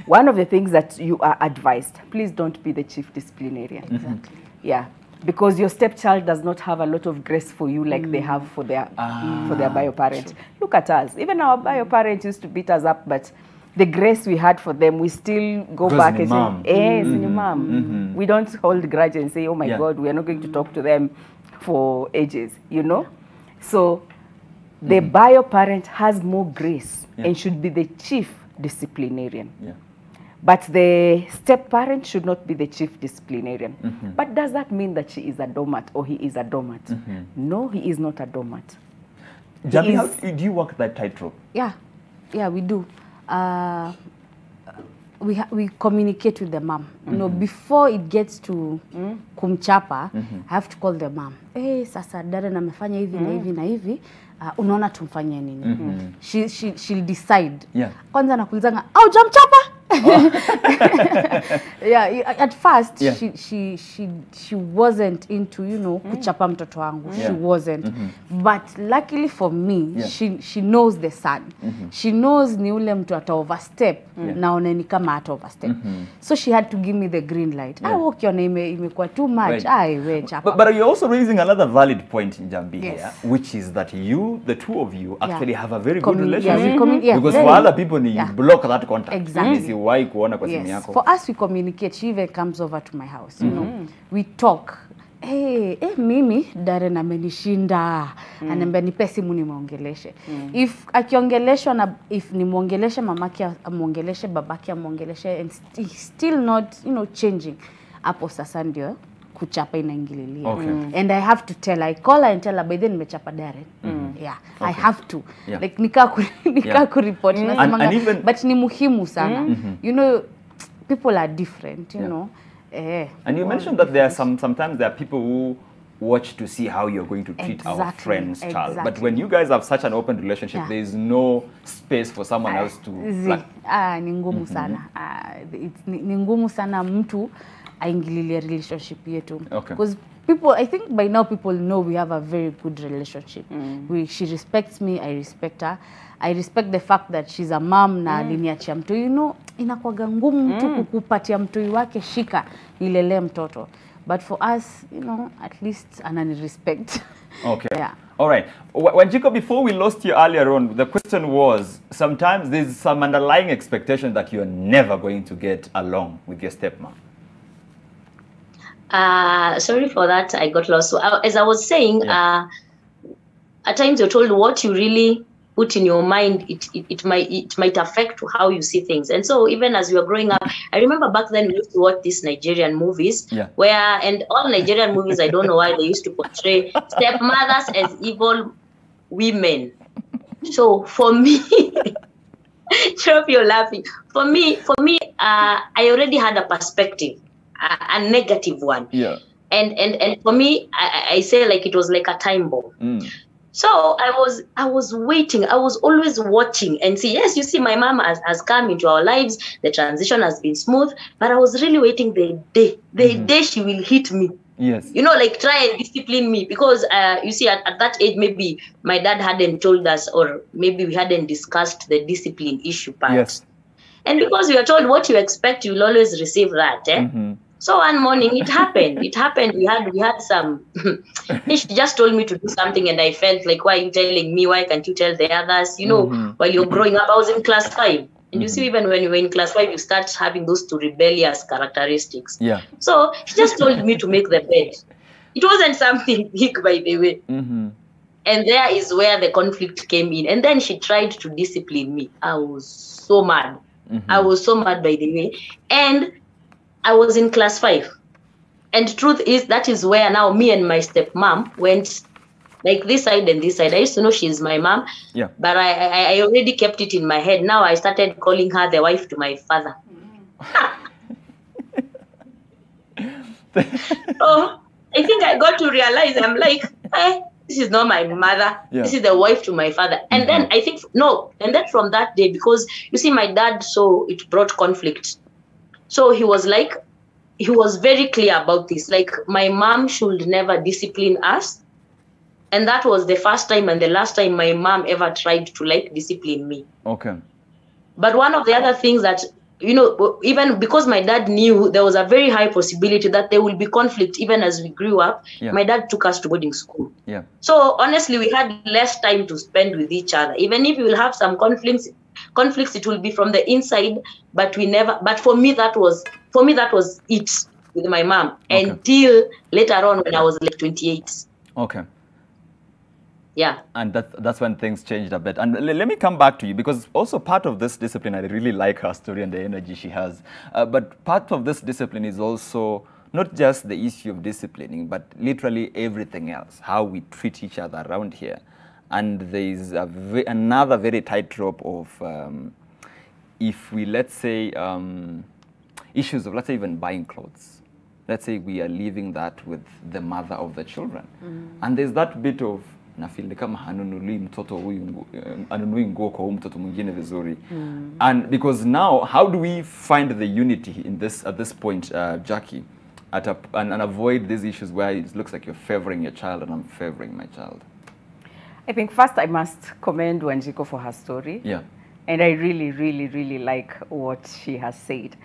One of the things that you are advised, please don't be the chief disciplinarian. Exactly. Yeah. Because your stepchild does not have a lot of grace for you like they have for their bio parent. Sure. Look at us. Even our bio parents used to beat us up, but the grace we had for them, we still go back and say, mom. We don't hold grudge and say, oh my God, we are not going to talk to them for ages, you know? So the bio parent has more grace and should be the chief disciplinarian. Yeah. But the step-parent should not be the chief disciplinarian. But does that mean that she is a doormat or he is a doormat? No, he is not a doormat. Jamie, how do you walk that tightrope? Yeah, we do. We communicate with the mom. You know, before it gets to kumchapa, I have to call the mom. Hey, sasa dada namefanya hivi na hivi na hivi. Unaona tumfanyie nini? She'll decide. Yeah. Kwanza nakulizanga, au jamchapa? At first she wasn't into, you know, kuchapa mtoto wangu. She wasn't. But luckily for me, she knows the son. She knows ni ule mtu ata overstep naone ni kama ata overstep. So she had to give me the green light. Ukiona imekuwa too much, we chapa. But you're also raising another valid point in Jambi here, which is that the two of you actually have a very good relationship. Because for other people, you block that contact. Exactly. Yes. For us, we communicate. She even comes over to my house. You know, we talk. Hey, mimi Darren amenishinda. Ananiambia nipe simu nimuongeleshe. If akiongeleshwa na if nimuongeleshe mamake amuongeleshe babake amuongeleshe and still not, you know, changing. Hapo sasa ndio kuchapa inaingililia. And I have to tell, I call her and tell her, by then nimechapa Darren. I have to. Like nika report. And even, but ni muhimu sana. You know, people are different, you know. And you mentioned that there are sometimes there are people who watch to see how you're going to treat our friend's child. But when you guys have such an open relationship, there is no space for someone else to... ni ngumu sana. Ni ngumu sana mtu aingililie relationship yetu. Because people, I think by now people know we have a very good relationship. She respects me, I respect her. I respect the fact that she's a mom na aliniachia mtu. You know, inakuwaga ngumu mtu kukupatia mtoi wake shika nilele mtoto. But for us, you know, at least anani respect. All right. Wanjiko, before we lost you earlier on, the question was, sometimes there's some underlying expectation that you're never going to get along with your stepmom. Sorry for that, I got lost. So as I was saying, at times you're told what you really put in your mind, it might affect how you see things. And so even as we were growing up, I remember back then we used to watch these Nigerian movies and all Nigerian movies, I don't know why they used to portray stepmothers as evil women. So for me, sure if you're laughing, for me, I already had a perspective, a negative one. And for me, I say like it was like a time bomb. So I was waiting. I was always watching and see, yes, you see, my mom has come into our lives. The transition has been smooth, but I was really waiting the day she will hit me. Yes. You know, like try and discipline me because you see, at that age, maybe my dad hadn't told us, or maybe we hadn't discussed the discipline issue part. Yes. And because we are told what you expect, you will always receive that. So one morning it happened. It happened. We had some. She just told me to do something, and I felt like, why are you telling me? Why can't you tell the others? You know, while you're growing up, I was in class 5, and you see, even when you were in class 5, you start having those two rebellious characteristics. Yeah. So she just told me to make the bed. It wasn't something big, by the way. And there is where the conflict came in. And then she tried to discipline me. I was so mad. I was so mad, by the way. And I was in class 5. And truth is, that is where now me and my stepmom went like this side and this side. I used to know she's my mom, but I already kept it in my head. Now I started calling her the wife to my father. So I think I got to realize, I'm like, hey, this is not my mother. This is the wife to my father. And then I think, and then from that day, because you see, my dad, so it brought conflict. So he was like, he was very clear about this. Like, my mom should never discipline us. And that was the first time and the last time my mom ever tried to like discipline me. Okay. But one of the other things that, you know, even because my dad knew there was a very high possibility that there will be conflict even as we grew up, my dad took us to boarding school. Yeah. So honestly, we had less time to spend with each other. Even if we will have some conflicts, it will be from the inside, but for me that was it with my mom until later on when I was like 28. Okay. Yeah. And that's when things changed a bit. And let me come back to you, because also part of this discipline, I really like her story and the energy she has. But part of this discipline is also not just the issue of disciplining, but literally everything else, how we treat each other around here. And there is another very tightrope of, if we, let's say, issues of, let's say, even buying clothes. Let's say we are leaving that with the mother of the children. And there's that bit of, and because now, how do we find the unity in this at this point, Jackie, and avoid these issues where it looks like you're favoring your child and I'm favoring my child? I think first I must commend Wanjiko for her story. Yeah. And I really, really, really like what she has said.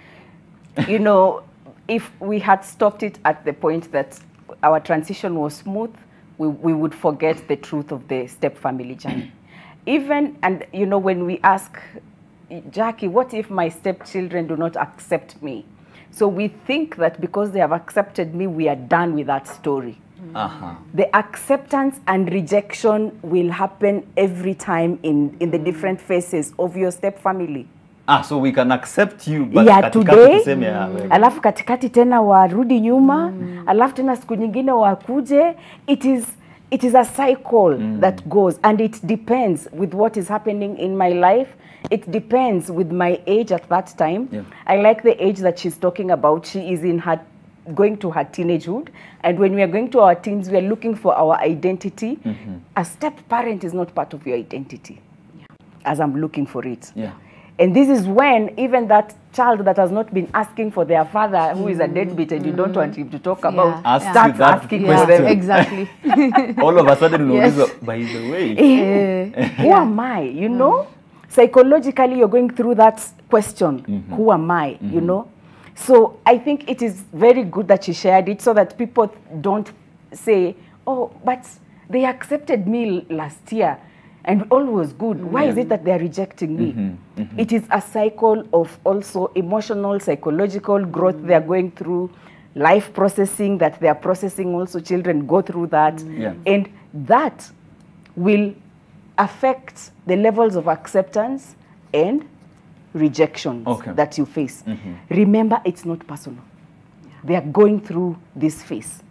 You know, if we had stopped it at the point that our transition was smooth, we would forget the truth of the step-family journey. And you know, when we ask, Jackie, what if my stepchildren do not accept me? So we think that because they have accepted me, we are done with that story. The acceptance and rejection will happen every time in the different phases of your step-family. So we can accept you, but today, alafu katikati tena warudi nyuma, alafu tena siku nyingine wakuje. It is a cycle that goes, and it depends with what is happening in my life. It depends with my age at that time. I like the age that she's talking about. She is going to her teenagehood, and when we are going to our teens, we are looking for our identity. A step-parent is not part of your identity, as I'm looking for it. And this is when even that child that has not been asking for their father, who is a deadbeat and you don't want him to talk about, starts asking for them. Exactly. All of a sudden, by the way, who am I? You know, psychologically, you're going through that question, who am I? You know? So I think it is very good that she shared it so that people don't say, oh, but they accepted me last year and all was good. Why is it that they're rejecting me? It is a cycle of also emotional, psychological growth they're going through, life processing that they're processing. Also, children go through that. And that will affect the levels of acceptance and rejections that you face. Remember, it's not personal. They are going through this phase.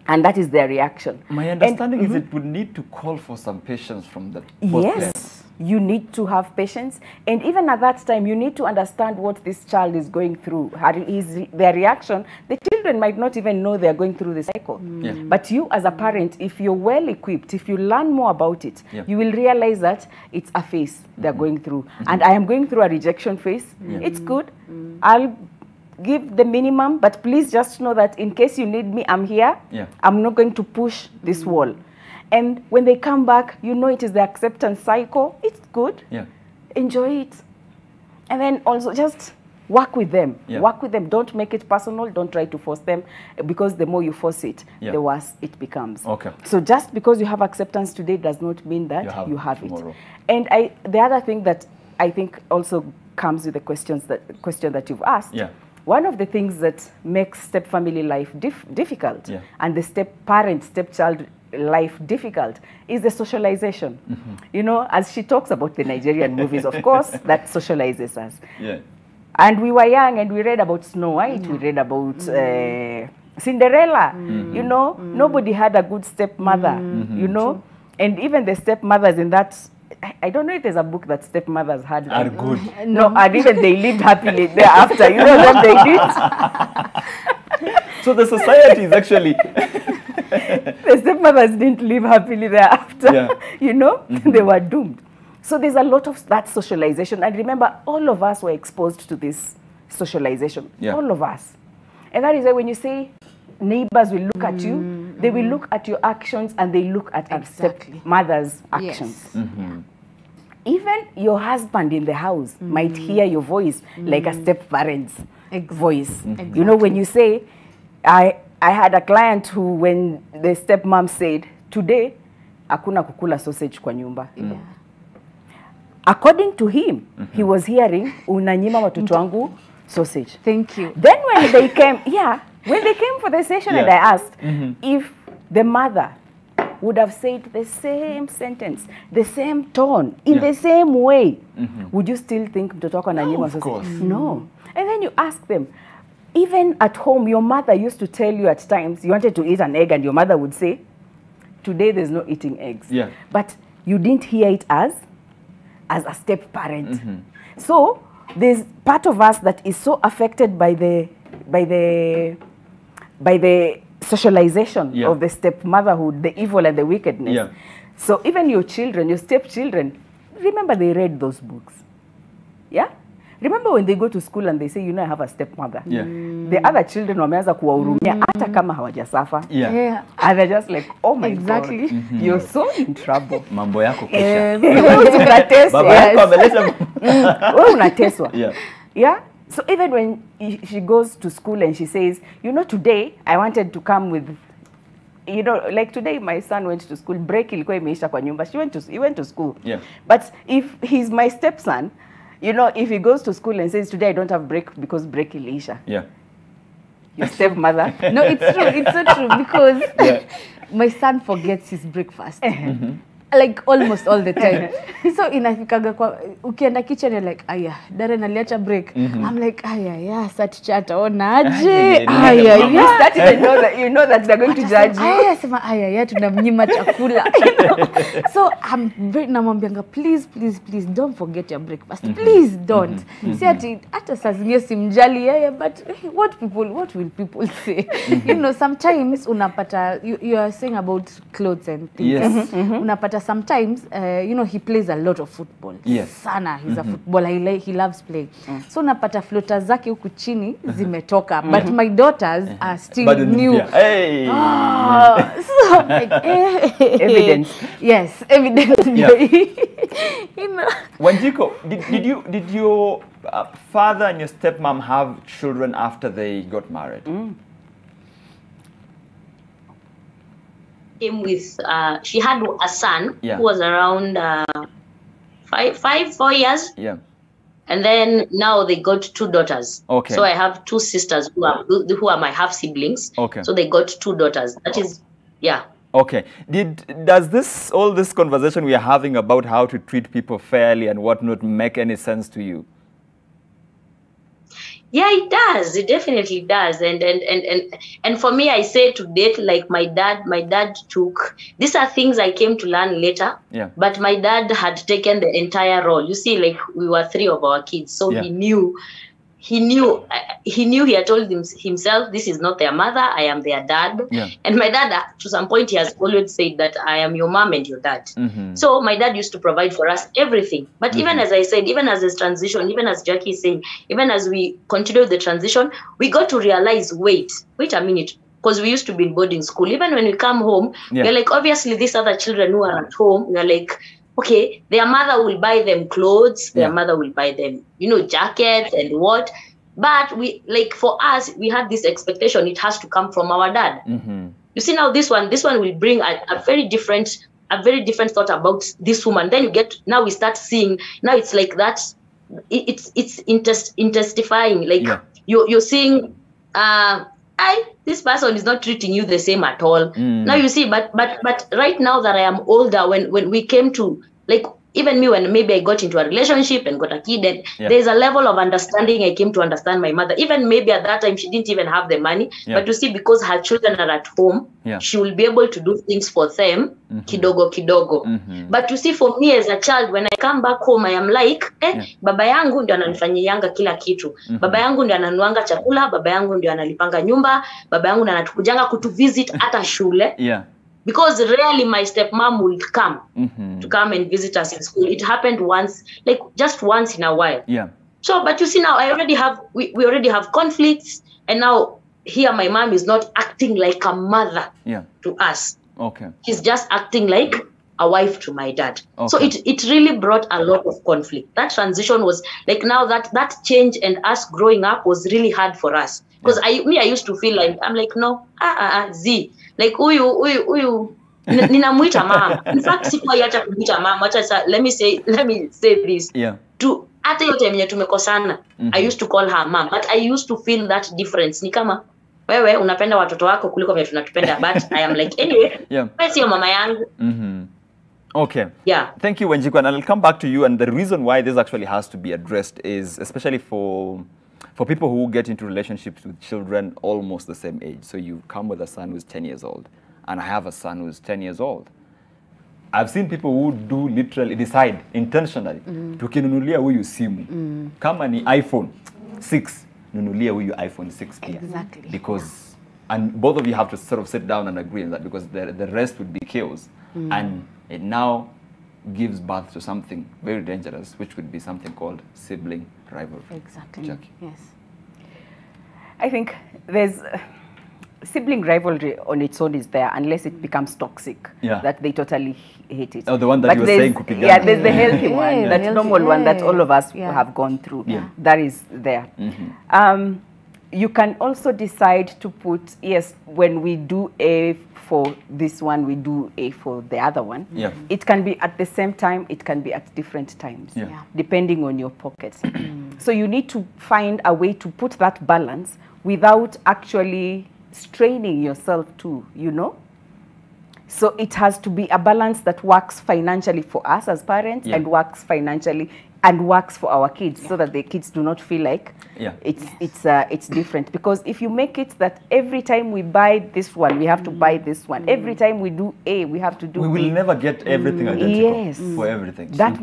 And that is their reaction. My understanding is it would need to call for some patience from the Yes, you need to have patience. And even at that time, you need to understand what this child is going through. Their reaction, the children might not even know they're going through the cycle. But you as a parent, if you're well equipped, if you learn more about it, you will realize that it's a phase they're going through. And I am going through a rejection phase. It's good. I'll give the minimum, but please just know that in case you need me, I'm here. I'm not going to push this wall. And when they come back, you know it is the acceptance cycle. It's good. Enjoy it. And then also just Work with them. Work with them. Don't make it personal. Don't try to force them, because the more you force it, the worse it becomes. Okay. So just because you have acceptance today does not mean that you have it. And the other thing that I think also comes with the question that you've asked. One of the things that makes step-family life difficult and the step-parent, step-child life difficult is the socialization. You know, as she talks about the Nigerian movies, of course, that socializes us. And we were young and we read about Snow White, we read about Cinderella. You know, nobody had a good stepmother, you know, and even the stepmothers in that, I don't know if there's a book that stepmothers had. Are good. No, and even they lived happily thereafter. You know what they did? So the society is actually... The stepmothers didn't live happily thereafter. You know, they were doomed. So there's a lot of that socialization. And remember, all of us were exposed to this socialization. All of us. And that is why when you say neighbors will look at you, they will look at your actions and they look at a stepmother's actions. Even your husband in the house might hear your voice like a step-parent's voice. You know, when you say, I had a client who, when the stepmom said, today, hakuna kukula sausage kwa nyumba. According to him, he was hearing, unanyima watoto wangu sausage. Thank you. Then when they came, when they came for the session and I asked if the mother would have said the same sentence, the same tone, in the same way, would you still think mtoto wako ananyima sausage? No. And then you ask them, even at home, your mother used to tell you at times, you wanted to eat an egg and your mother would say, today there's no eating eggs. But you didn't hear it as a step-parent. So there's part of us that is so affected by the socialization of the stepmotherhood, the evil and the wickedness. So even your children, your stepchildren, remember they read those books. Remember when they go to school and they say, you know, I have a stepmother. The other children wameanza kuwahurumia hata kama hawajasafa. And they're just like, oh my God, you're so in trouble. Mambo yako kesha. Baba yako ameleta. Wewe unateswa. So even when she goes to school and she says, you know, today I wanted to come with, you know, like today my son went to school, break ilikuwa imeisha kwa nyumba. He went to school. But if he's my stepson, you know, if he goes to school and says, today I don't have break because break ilisha. Your stepmother. No, it's true. It's so true because my son forgets his breakfast. Like almost all the time. So inafikaga kwa ukienda kitchen you're like, aya, Darren aliacha break. I'm like, aya, sat chat ona aje. Aya, you start to know that they're going to judge you. Aya, sema aya, tunamnyima chakula. So I'm very namwambianga, please don't forget your breakfast. Please don't. See hata saa zingine simjali yeye, but what will people say? You know, sometimes unapata you are saying about clothes and things. Unapata sometimes, you know, he plays a lot of football. Sana, he's a footballer. He loves playing. So napata floaters zake huku chini zimetoka, but my daughters are still new. So like, evidence. Yes, evidence. You know. Wanjiko, did your father and your stepmom have children after they got married? Came with she had a son who was around 4 years. And then now they got 2 daughters. So I have 2 sisters who are my half siblings. So they got 2 daughters. That is, Okay. Does all this conversation we are having about how to treat people fairly and whatnot make any sense to you? Yeah, it does. It definitely does. And for me, I say to date, like my dad took, these are things I came to learn later. But my dad had taken the entire role. You see, like we were 3 of our kids, so he knew he had told himself, this is not their mother, I am their dad. And my dad, to some point, he has always said that I am your mom and your dad. So my dad used to provide for us everything. But even as I said, even as this transition, even as Jackie is saying, even as we continue the transition, we got to realize, wait a minute. Because we used to be in boarding school. Even when we come home, we're like, obviously these other children who are at home, we're like, okay, their mother will buy them clothes, their mother will buy them, you know, jackets and what. But we, like, for us, we had this expectation it has to come from our dad. You see, now this one will bring a very different thought about this woman. Then we start seeing, now it's like that, it's intensifying, like you're seeing this person is not treating you the same at all. Now you see, but right now that I am older, when we came to, like, even me, when maybe I got into a relationship and got a kid, and there's a level of understanding. I came to understand my mother. Even maybe at that time she didn't even have the money, but you see, because her children are at home, she will be able to do things for them, kidogo kidogo. But you see, for me as a child, when I come back home, I am like, baba yangu ndio ananifanyianga kila kitu. Baba yangu ndio ananuanga chakula, baba yangu ndio analipanga nyumba, baba yangu ndio anatukujanga kutuvisit hata shule. Because rarely my stepmom would come to come and visit us in school. It happened once, like just once in a while. So, but you see, now we already have conflicts, and now here my mom is not acting like a mother to us. She's just acting like a wife to my dad. So it really brought a lot of conflict. That transition was like, now that change and us growing up was really hard for us. Because I used to feel like, I'm like, no, Z. Like, uyu, ninamuita mom. In fact, sikuwa yacha kumuita mom. Let me say this. To hata yote mwenye tumekosana, I used to call her mom, but I used to feel that difference. Ni kama wewe unapenda watoto wako kuliko vile tunatupenda, but I am like, anyway, wewe sio mama yangu. Okay. Thank you, Wanjiku, and I'll come back to you. And the reason why this actually has to be addressed is especially for people who get into relationships with children almost the same age. So you come with a son who's 10 years old, and I have a son who's 10 years old. I've seen people who do literally decide intentionally, tukinunulia huyu simu, kama ni iPhone 6, nunulia huyu iPhone 6 pia. Exactly. Because, and both of you have to sort of sit down and agree on that, because the rest would be chaos. And it now gives birth to something very dangerous, which would be something called sibling rivalry. Exactly. Jackie. Yes. I think there's sibling rivalry on its own is there unless it becomes toxic. That they totally hate it. Oh, the one that you were saying, kupigana. Yeah, there's the healthy one, that normal one that all of us have gone through. That is there. You can also decide to put, yes, when we do A for this one, we do A for the other one. It can be at the same time, it can be at different times, depending on your pockets. So you need to find a way to put that balance without actually straining yourself too, you know? So it has to be a balance that works financially for us as parents and works financially and works for our kids, so that the kids do not feel like it's different. Because if you make it that every time we buy this one, we have to buy this one. Every time we do A, we have to do B. We will never get everything identical for everything. That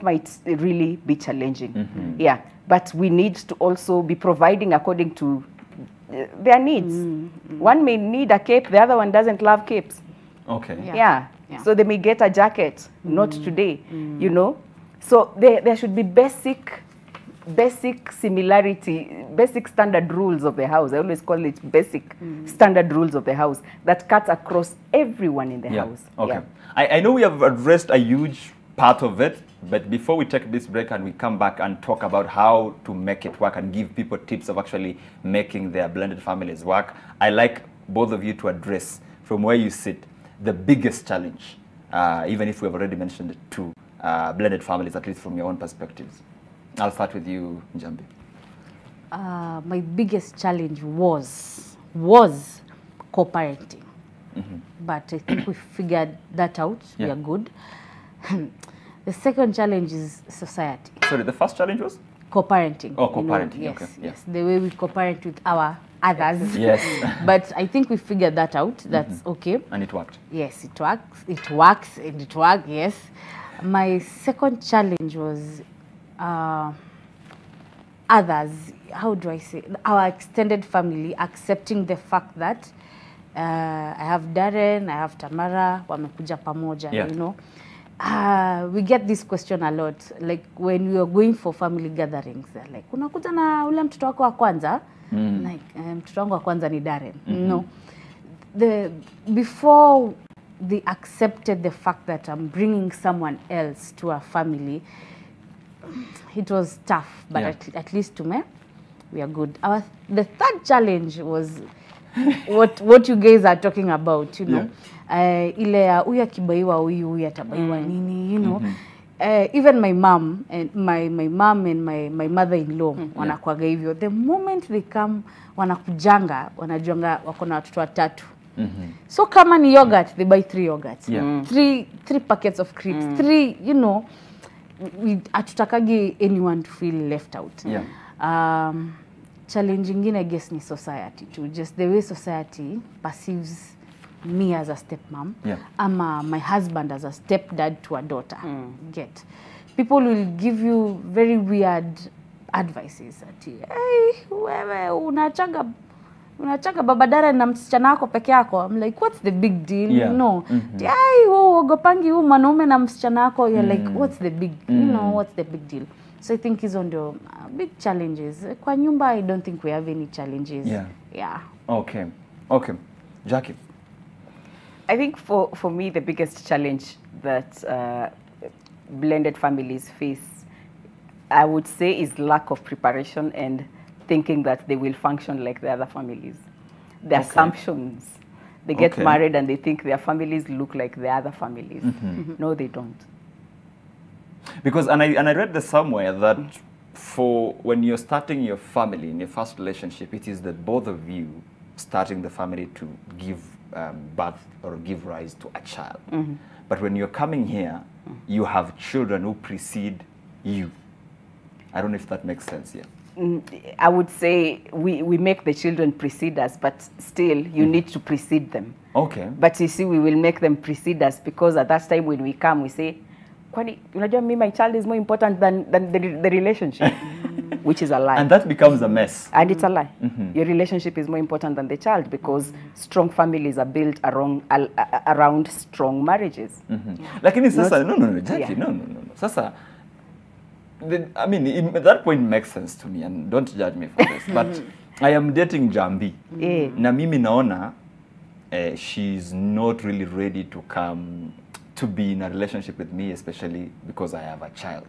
might really be challenging. Yeah, but we need to also be providing according to their needs. One may need a cape, the other one doesn't love capes. Yeah. So they may get a jacket, not today, you know. So there should be basic similarity, basic standard rules of the house. I always call it basic standard rules of the house that cuts across everyone in the house. I know we have addressed a huge part of it, but before we take this break and we come back and talk about how to make it work and give people tips of actually making their blended families work, I like both of you to address, from where you sit, the biggest challenge, even if we have already mentioned it too, blended families, at least from your own perspectives. I'll start with you, Njambi. My biggest challenge was co-parenting. But I think we figured that out. We are good. The second challenge is society. Sorry, the first challenge was? Co-parenting. Oh, co-parenting. You know, yes, yes. The way we co-parent with our others. But I think we figured that out. That's okay. And it worked. Yes, it works. It works and it worked, yes. My second challenge was others, how do I say, our extended family accepting the fact that I have Darren, I have Tamara, wamekuja pamoja, you know. We get this question a lot, like when we are going for family gatherings, they're like, unakuja na ule mtoto wako wa kwanza? Like, mtoto wangu wa kwanza ni Darren. No. Before they accepted the fact that I'm bringing someone else to our family, it was tough, but at least we are good. The third challenge was what you guys are talking about, you know. Ile ya huyu akibaiwa huyu atabaiwa nini, you know. Even my mom and my mom and my mother-in-law wanakuaga hivyo. The moment they come wanakujanga, wanajuanga wako na watoto watatu. So kama ni yogurt, they buy 3 yogurts. Three packets of crisps. 3, you know, atutakagi anyone to feel left out. Challenge ingine, I guess, ni society too. Just the way society perceives me as a stepmom, ama my husband as a stepdad to a daughter. Get people will give you very weird advices. Hey, wewe unachaga babadara na msichana wako peke yako. I'm like, what's the big deal? You know, hey, ugopangi mwanaume na msichana wako. You're like, what's the big, you know, what's the big deal? So I think is on the big challenges. Kwa nyumba, I don't think we have any challenges. Yeah. Okay. Jackie? I think for me, the biggest challenge that blended families face, I would say, is lack of preparation and thinking that they will function like the other families. The assumptions. They get married and they think their families look like the other families. No, they don't. Because, and I read this somewhere that for when you're starting your family in your first relationship, it is that both of you starting the family to give birth or give rise to a child. But when you're coming here, you have children who precede you. I don't know if that makes sense. I would say we make the children precede us, but still you need to precede them. But you see, we will make them precede us because at that time when we come, we say, kwani unajua me, my child is more important than the relationship. Which is a lie. And that becomes a mess. And it's a lie. Your relationship is more important than the child because strong families are built around strong marriages. Lakini sasa, no, Jackie, no. Sasa, I mean, that point makes sense to me, and don't judge me for this, but I am dating Jambi. Na mimi naona, she's not really ready to come to be in a relationship with me, especially because I have a child.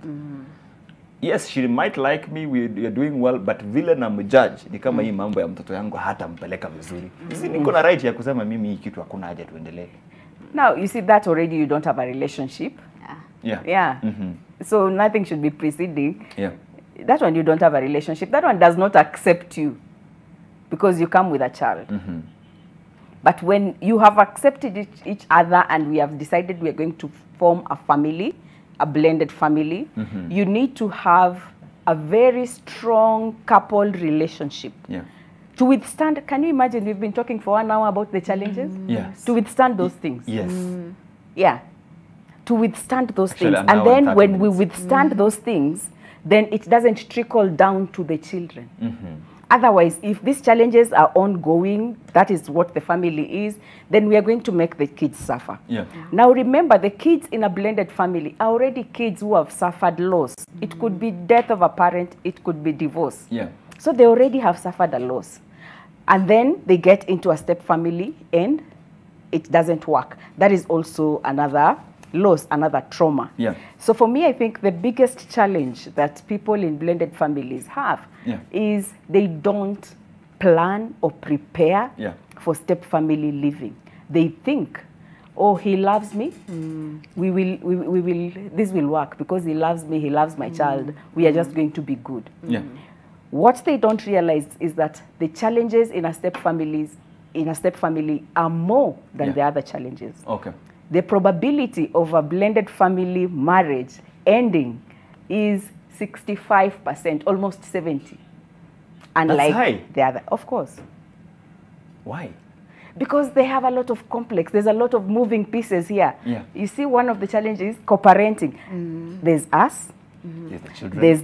Yes, she might like me, we are doing well, but vile na mjudge ni kama hii mambo ya mtoto yangu hata mpeleka vizuri. Niko na right ya kusema mimi hii kitu hakuna haja tuendelee. Now, you see that already you don't have a relationship. So nothing should be preceding. That one you don't have a relationship. That one does not accept you because you come with a child. But when you have accepted each other and we have decided we are going to form a family, a blended family, you need to have a very strong coupled relationship. To withstand, can you imagine we've been talking for 1 hour about the challenges? To withstand those things. To withstand those things. And then when we withstand those things, then it doesn't trickle down to the children. Otherwise, if these challenges are ongoing, that is what the family is, then we are going to make the kids suffer. Now remember, the kids in a blended family are already kids who have suffered loss. It could be death of a parent, it could be divorce. So they already have suffered a loss. And then they get into a step family and it doesn't work. That is also another loss, another trauma. So for me, I think the biggest challenge that people in blended families have is they don't plan or prepare for step family living. They think, oh, he loves me. This will work because he loves me, he loves my child. We are just going to be good. What they don't realize is that the challenges in a step family are more than the other challenges. The probability of a blended family marriage ending is 65%, almost 70%. Unlike the other, of course. Why? Because they have a lot of complex. There's a lot of moving pieces here. You see, one of the challenges is co-parenting. There's us. There's the children. There's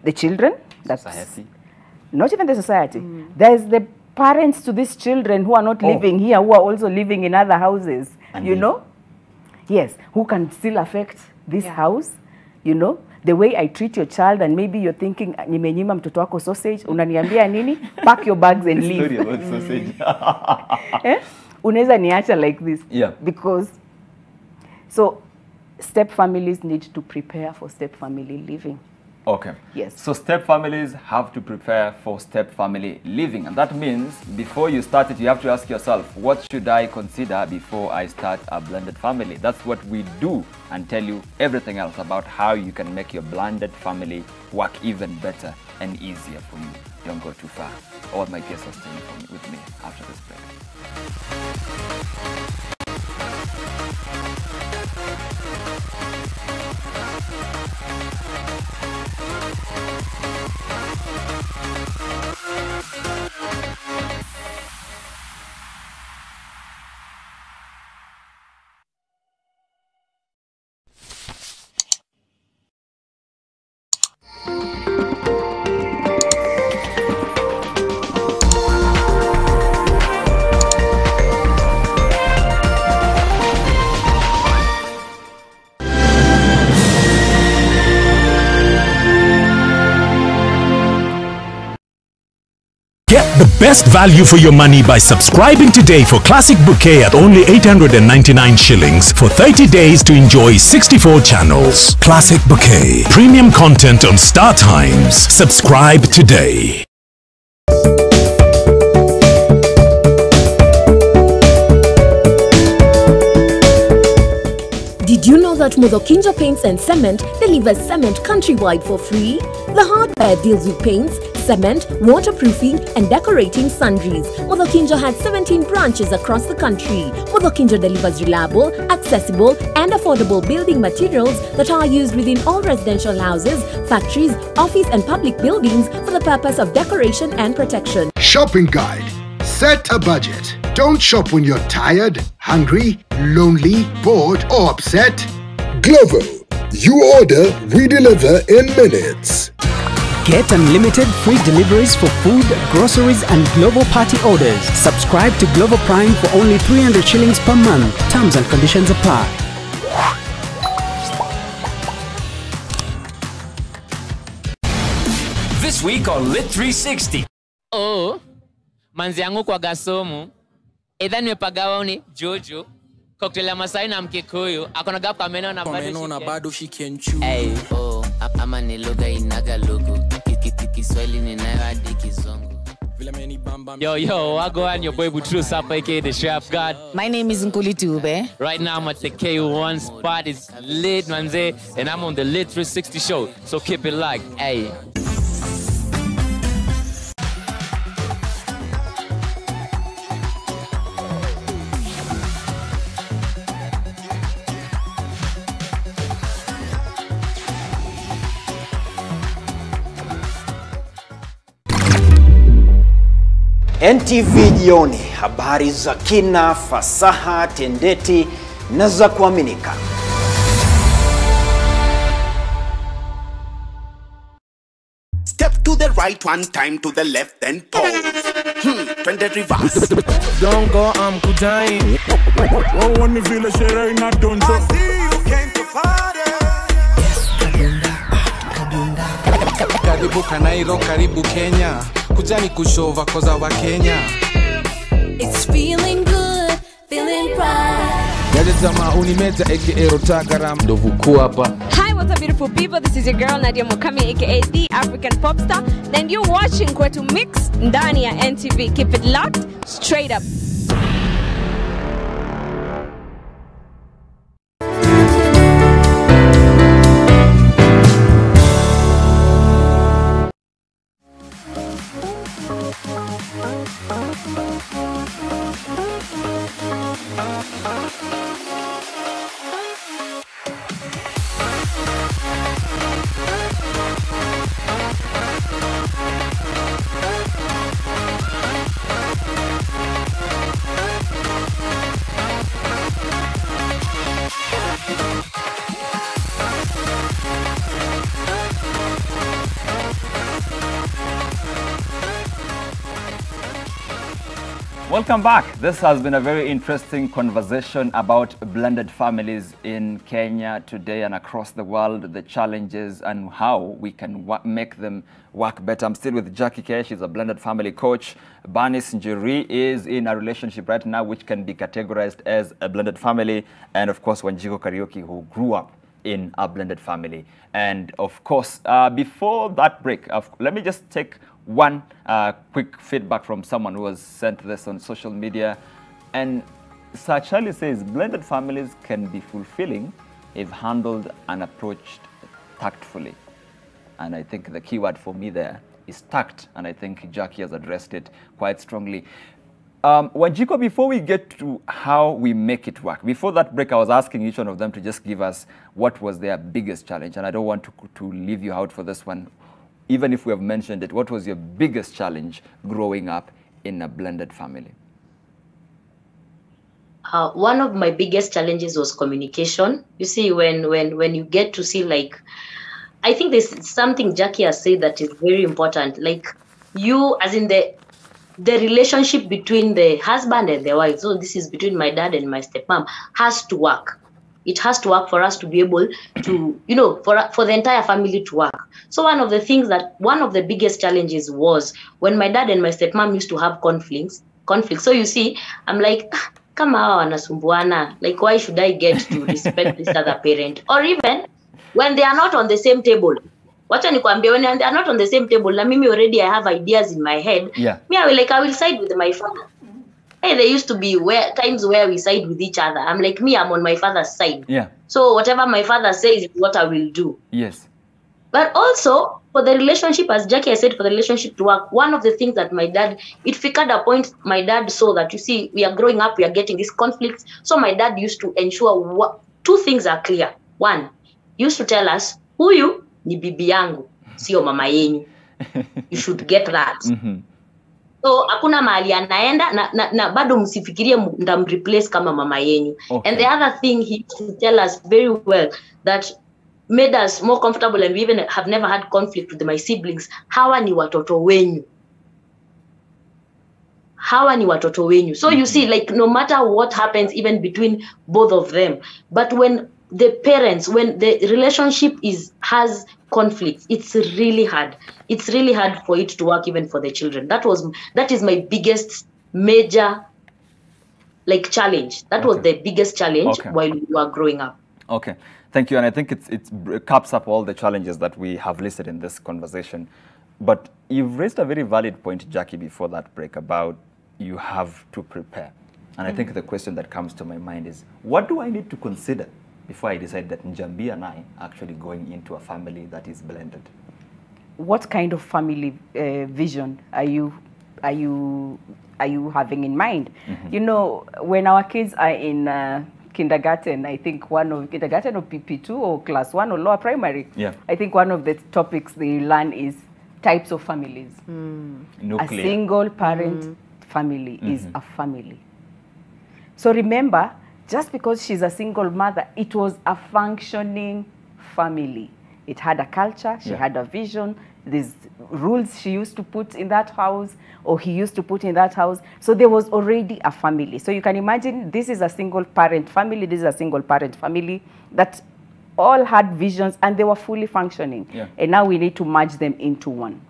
the children. That's society. Not even the society. There's the parents to these children who are not living here, who are also living in other houses. And you know? Yes, who can still affect this house, you know, the way I treat your child, and maybe you're thinking, nimenyima mtoto wako sausage, unaniambia nini? Pack your bags and leave. Story about sausage. Unaweza niacha like this. Because, so, step families need to prepare for step family living. Okay. Yes. So step families have to prepare for step family living. And that means before you start it, you have to ask yourself, what should I consider before I start a blended family? That's what we do, and tell you everything else about how you can make your blended family work even better and easier for you. Don't go too far. All my guests are staying with me after this break. Get the best value for your money by subscribing today for Classic Bouquet at only 899 shillings for 30 days to enjoy 64 channels. Classic Bouquet. Premium content on Star Times. Subscribe today. Did you know that Mudokinjo Paints and Cement delivers cement countrywide for free? The hardware deals with paints, cement, waterproofing and decorating sundries. Mudokinjo has 17 branches across the country. Mudokinjo delivers reliable, accessible and affordable building materials that are used within all residential houses, factories, office and public buildings for the purpose of decoration and protection. Shopping guide. Set a budget. Don't shop when you're tired, hungry, lonely, bored or upset. Glovo. You order, we deliver in minutes. Get unlimited free deliveries for food, groceries and Glovo party orders. Subscribe to Glovo Prime for only 300 shillings per month. Terms and conditions apply. This week on Lit 360. Oh, manzi yangu kwa gasomu. Either nimepagawa ni Jojo. Cocktail ya Masai na Mkikuyu. Akona gap kameno na bado shikenchu. Hey, oh, ama ni lugha inaga lugu. Kiswahili ninayo hadi Kizungu. Yo, wagwan, your boy Butrus up, aka the Chef God. My name is Nkuli Tube. Right now I'm at the K1 spot. It's lit, manze, and I'm on the Lit 360 show. So keep it locked, hey. NTV jioni, habari za kina, fasaha, tendeti na za kuaminika. Step to the right, one time to the left, then pause. Twende reverse. Don't go, I'm kudai. Oh, when me feel a share in a don't I see you came to party. Karibu Kanairo, karibu Kenya. Kujani kushova koza wa Kenya. It's feeling good, feeling pride. Hi, what's up beautiful people? This is your girl Nadia Mukami aka the African pop star. And you're watching Kwetu Mix ndani ya NTV. Keep it locked, straight up. Welcome back. This has been a very interesting conversation about blended families in Kenya today and across the world, the challenges and how we can make them work better. I'm still with Jackie K. She's a blended family coach. Banis Njuri is in a relationship right now which can be categorized as a blended family. And of course, Wanjiko Karaoke, who grew up in a blended family. And of course, before that break, let me just take one quick feedback from someone who has sent this on social media. And Sir Charlie says, blended families can be fulfilling if handled and approached tactfully. And I think the key word for me there is tact. And I think Jackie has addressed it quite strongly. Wanjiko, before we get to how we make it work, before that break, I was asking each one of them to just give us what was their biggest challenge. And I don't want to leave you out for this one. Even if we have mentioned it, what was your biggest challenge growing up in a blended family? One of my biggest challenges was communication. You see, when you get to see, like, I think there's something Jackie has said that is very important. Like, you, as in the relationship between the husband and the wife, so this is between my dad and my stepmom, has to work. It has to work for us to be able to, you know, for the entire family to work. So one of the biggest challenges was when my dad and my stepmom used to have conflicts. So you see, I'm like, kama hawa wanasumbuana, like, why should I get to respect this other parent? Or even when they are not on the same table. Wacha nikwambie, when they are not on the same table, na mimi already I have ideas in my head. Yeah. Me, I will side with my father. Hey, there used to be times where we side with each other. I'm like, I'm on my father's side. Yeah. So whatever my father says is what I will do. Yes. But also, for the relationship, as Jackie has said, for the relationship to work, one of the things that my dad, it figured a point, my dad saw that, you see, we are growing up, we are getting these conflicts. So my dad used to ensure two things are clear. One, he used to tell us, huyu ni bibi yangu, sio mama yenyu. You should get that. Mm-hmm. So hakuna mahali anaenda na bado msifikirie ndamreplace kama mama yenyu. Okay. And the other thing he used to tell us very well that made us more comfortable, and we even have never had conflict with my siblings. Hawa ni watoto wenyu. Hawa ni watoto wenyu. So you see, like, no matter what happens even between both of them, but when the parents, when the relationship has conflicts, it's really hard. It's really hard for it to work even for the children. That is my biggest major, like, challenge. That was the biggest challenge while we were growing up. Okay, thank you. And I think it caps up all the challenges that we have listed in this conversation. But you've raised a very valid point, Jackie, before that break about you have to prepare. And I think the question that comes to my mind is, what do I need to consider before I decide that Njambi and I are actually going into a family that is blended? What kind of family vision are you having in mind? Mm-hmm. You know, when our kids are in kindergarten, I think kindergarten or PP2 or class 1 or lower primary, I think one of the topics they learn is types of families. A single parent family is a family. So remember, just because she's a single mother, it was a functioning family. It had a culture, she had a vision, there's rules she used to put in that house, or he used to put in that house. So there was already a family. So you can imagine this is a single parent family, this is a single parent family that all had visions and they were fully functioning. And now we need to merge them into one.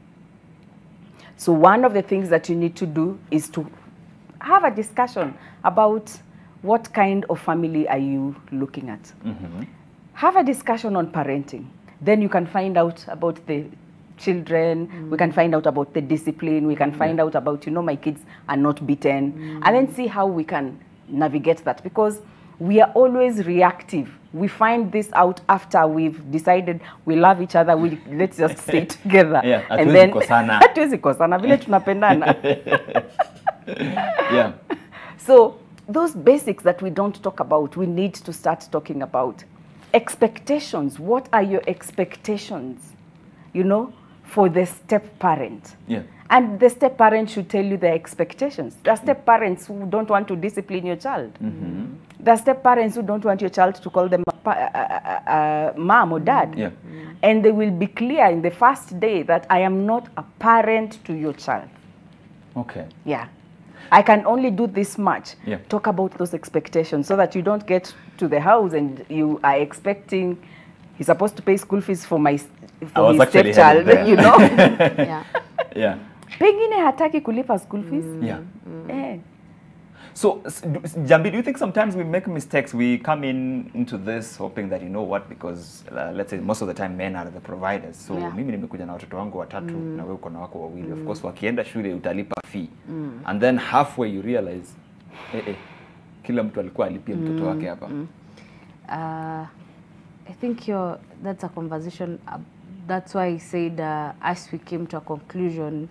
So one of the things that you need to do is to have a discussion about what kind of family are you looking at. Have a discussion on parenting. Then you can find out about the children, we can find out about the discipline, we can find out about, you know, my kids are not beaten, and then see how we can navigate that, because we are always reactive. We find this out after we've decided we love each other, let's just stay together. And then hatuwezi kosana vile tunapendana. So those basics that we don't talk about, we need to start talking about. Expectations. What are your expectations, you know, for the step parent? And the step parent should tell you their expectations. There are step parents who don't want to discipline your child. There are step parents who don't want your child to call them mom or dad. And they will be clear in the first day that I am not a parent to your child. I can only do this much. Talk about those expectations so that you don't get to the house and you are expecting, he's supposed to pay school fees for his stepchild, you know. Yeah. Pengine hataki kulipa school fees. So, Jambi, do you think sometimes we make mistakes? We come into this hoping that, you know what, because let's say most of the time men are the providers. So, mimi nimekuja na watoto wangu watatu na wewe uko na wako wawili. Of course, wakienda shule utalipa fee. And then halfway you realize, kila mtu alikuwa alipia mtoto wake hapa. I think that's a conversation. That's why I said as we came to a conclusion,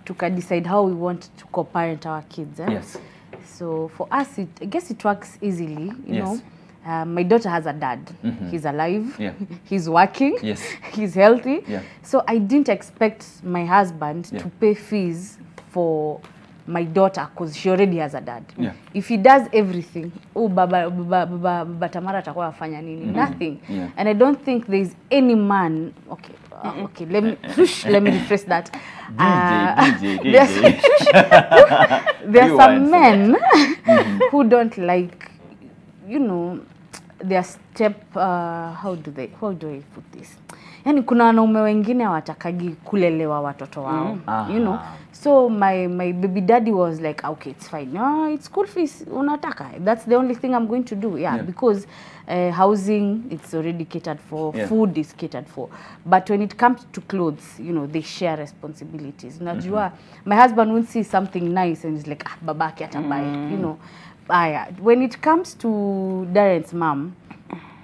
to decide how we want to co-parent our kids. Yes. So for us, I guess it works easily. You know, my daughter has a dad. He's alive. Yeah. He's working. Yes. He's healthy. Yeah. So I didn't expect my husband to pay fees for my daughter because she already has a dad. Yeah. If he does everything, baba Tamara atakuwa afanya nini? Nothing. Yeah. And I don't think there's any man. Okay, let me rephrase that. There's some men who don't like, you know, their step. How do I put this? Yani kuna wanaume wengine hawatakagi kulelewa watoto wao. You know. So my baby daddy was like, okay, it's fine. No, it's school fees. Unataka. That's the only thing I'm going to do. Yeah. Because housing, it's already catered for. Yeah. Food is catered for. But when it comes to clothes, you know, they share responsibilities. Najua, my husband won't see something nice and he's like, babaki atabai, you know. When it comes to Darren's mom,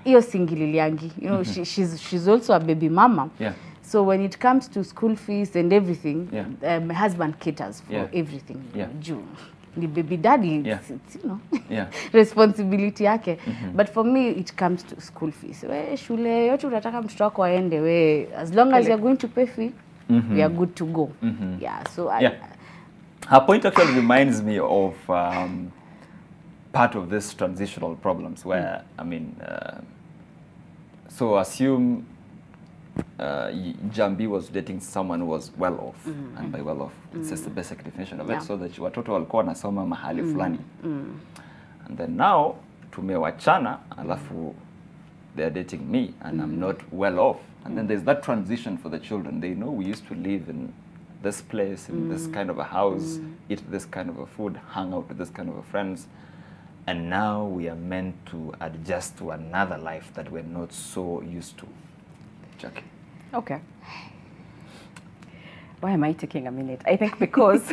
iyo singililiangi, you know, she's also a baby mama. Yeah. So when it comes to school fees and everything, my husband caters for everything. Yeah. The baby daddy, it's, you know, responsibility yake. But for me, it comes to school fees. We shule yote unataka mtoto wako aende we, as long as you're going to pay fee, we are good to go. Yeah. So her point actually reminds me of part of this transitional problems where I mean, so assume Jambi was dating someone who was well off, and by well off, it's just the basic definition of it, so that watoto walikuwa nasoma mahali fulani. And then now, tumewachana, alafu they're dating me, and I'm not well off. And then there's that transition for the children. They know we used to live in this place, in this kind of a house, eat this kind of a food, hang out with this kind of a friends. And now we are meant to adjust to another life that we're not so used to. Jackie. Okay. Why am I taking a minute? I think because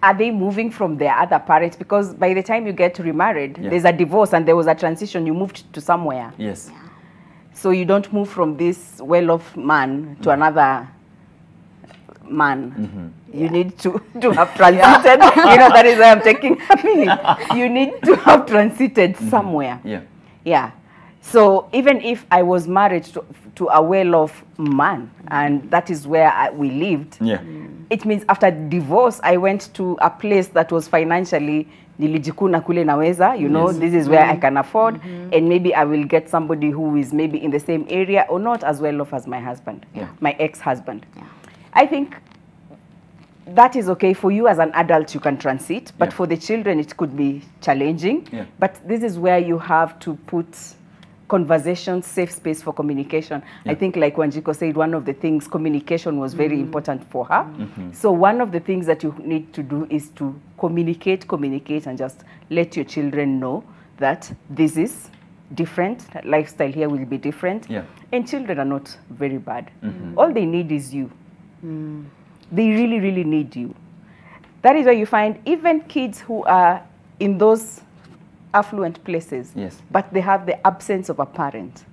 are they moving from their other parents? Because by the time you get remarried, there's a divorce and there was a transition. You moved to somewhere. Yes. So you don't move from this well-off man to another man. You need to have transited. You know, that is why I'm taking a minute. You need to have transited somewhere. Yeah. So even if I was married to a well-off man, and that is where we lived, it means after divorce, I went to a place that was financially nilijikuna kule naweza, you know, this is where I can afford, and maybe I will get somebody who is maybe in the same area or not as well-off as my husband, my ex-husband. I think that is okay for you as an adult, you can transit, but for the children it could be challenging. But this is where you have to put conversation, safe space for communication. I think like Wanjiko said, one of the things, communication was very important for her. So one of the things that you need to do is to communicate and just let your children know that this is different, lifestyle here will be different. And children are not very bad. All they need is you. They really, really need you. That is why you find even kids who are in those affluent places, but they have the absence of a parent,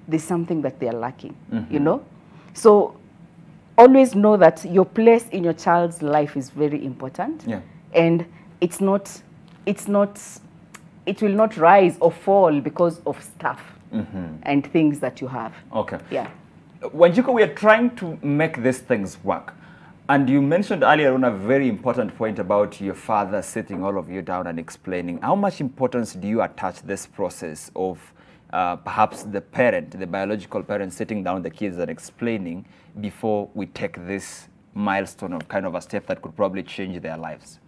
there's something that they are lacking, you know? So always know that your place in your child's life is very important. And it will not rise or fall because of stuff and things that you have. Okay. Wanjiko, we are trying to make these things work. And you mentioned earlier on a very important point about your father sitting all of you down and explaining. How much importance do you attach this process of perhaps the parent, the biological parent, sitting down with the kids and explaining before we take this milestone of kind of a step that could probably change their lives?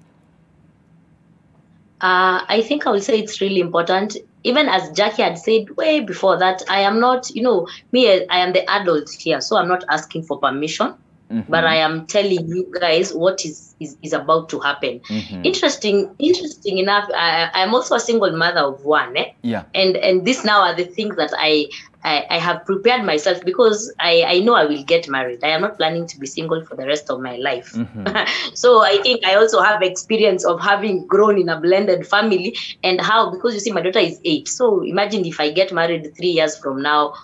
I think I will say it's really important. Even as Jackie had said way before that, I am not, you know, I am the adult here, so I'm not asking for permission. but I am telling you guys what is about to happen. Interesting enough, I'm also a single mother of one. And this now are the things that I have prepared myself, because I know I will get married. I am not planning to be single for the rest of my life. So I think I also have experience of having grown in a blended family, and how, because you see my daughter is 8. So imagine if I get married 3 years from now,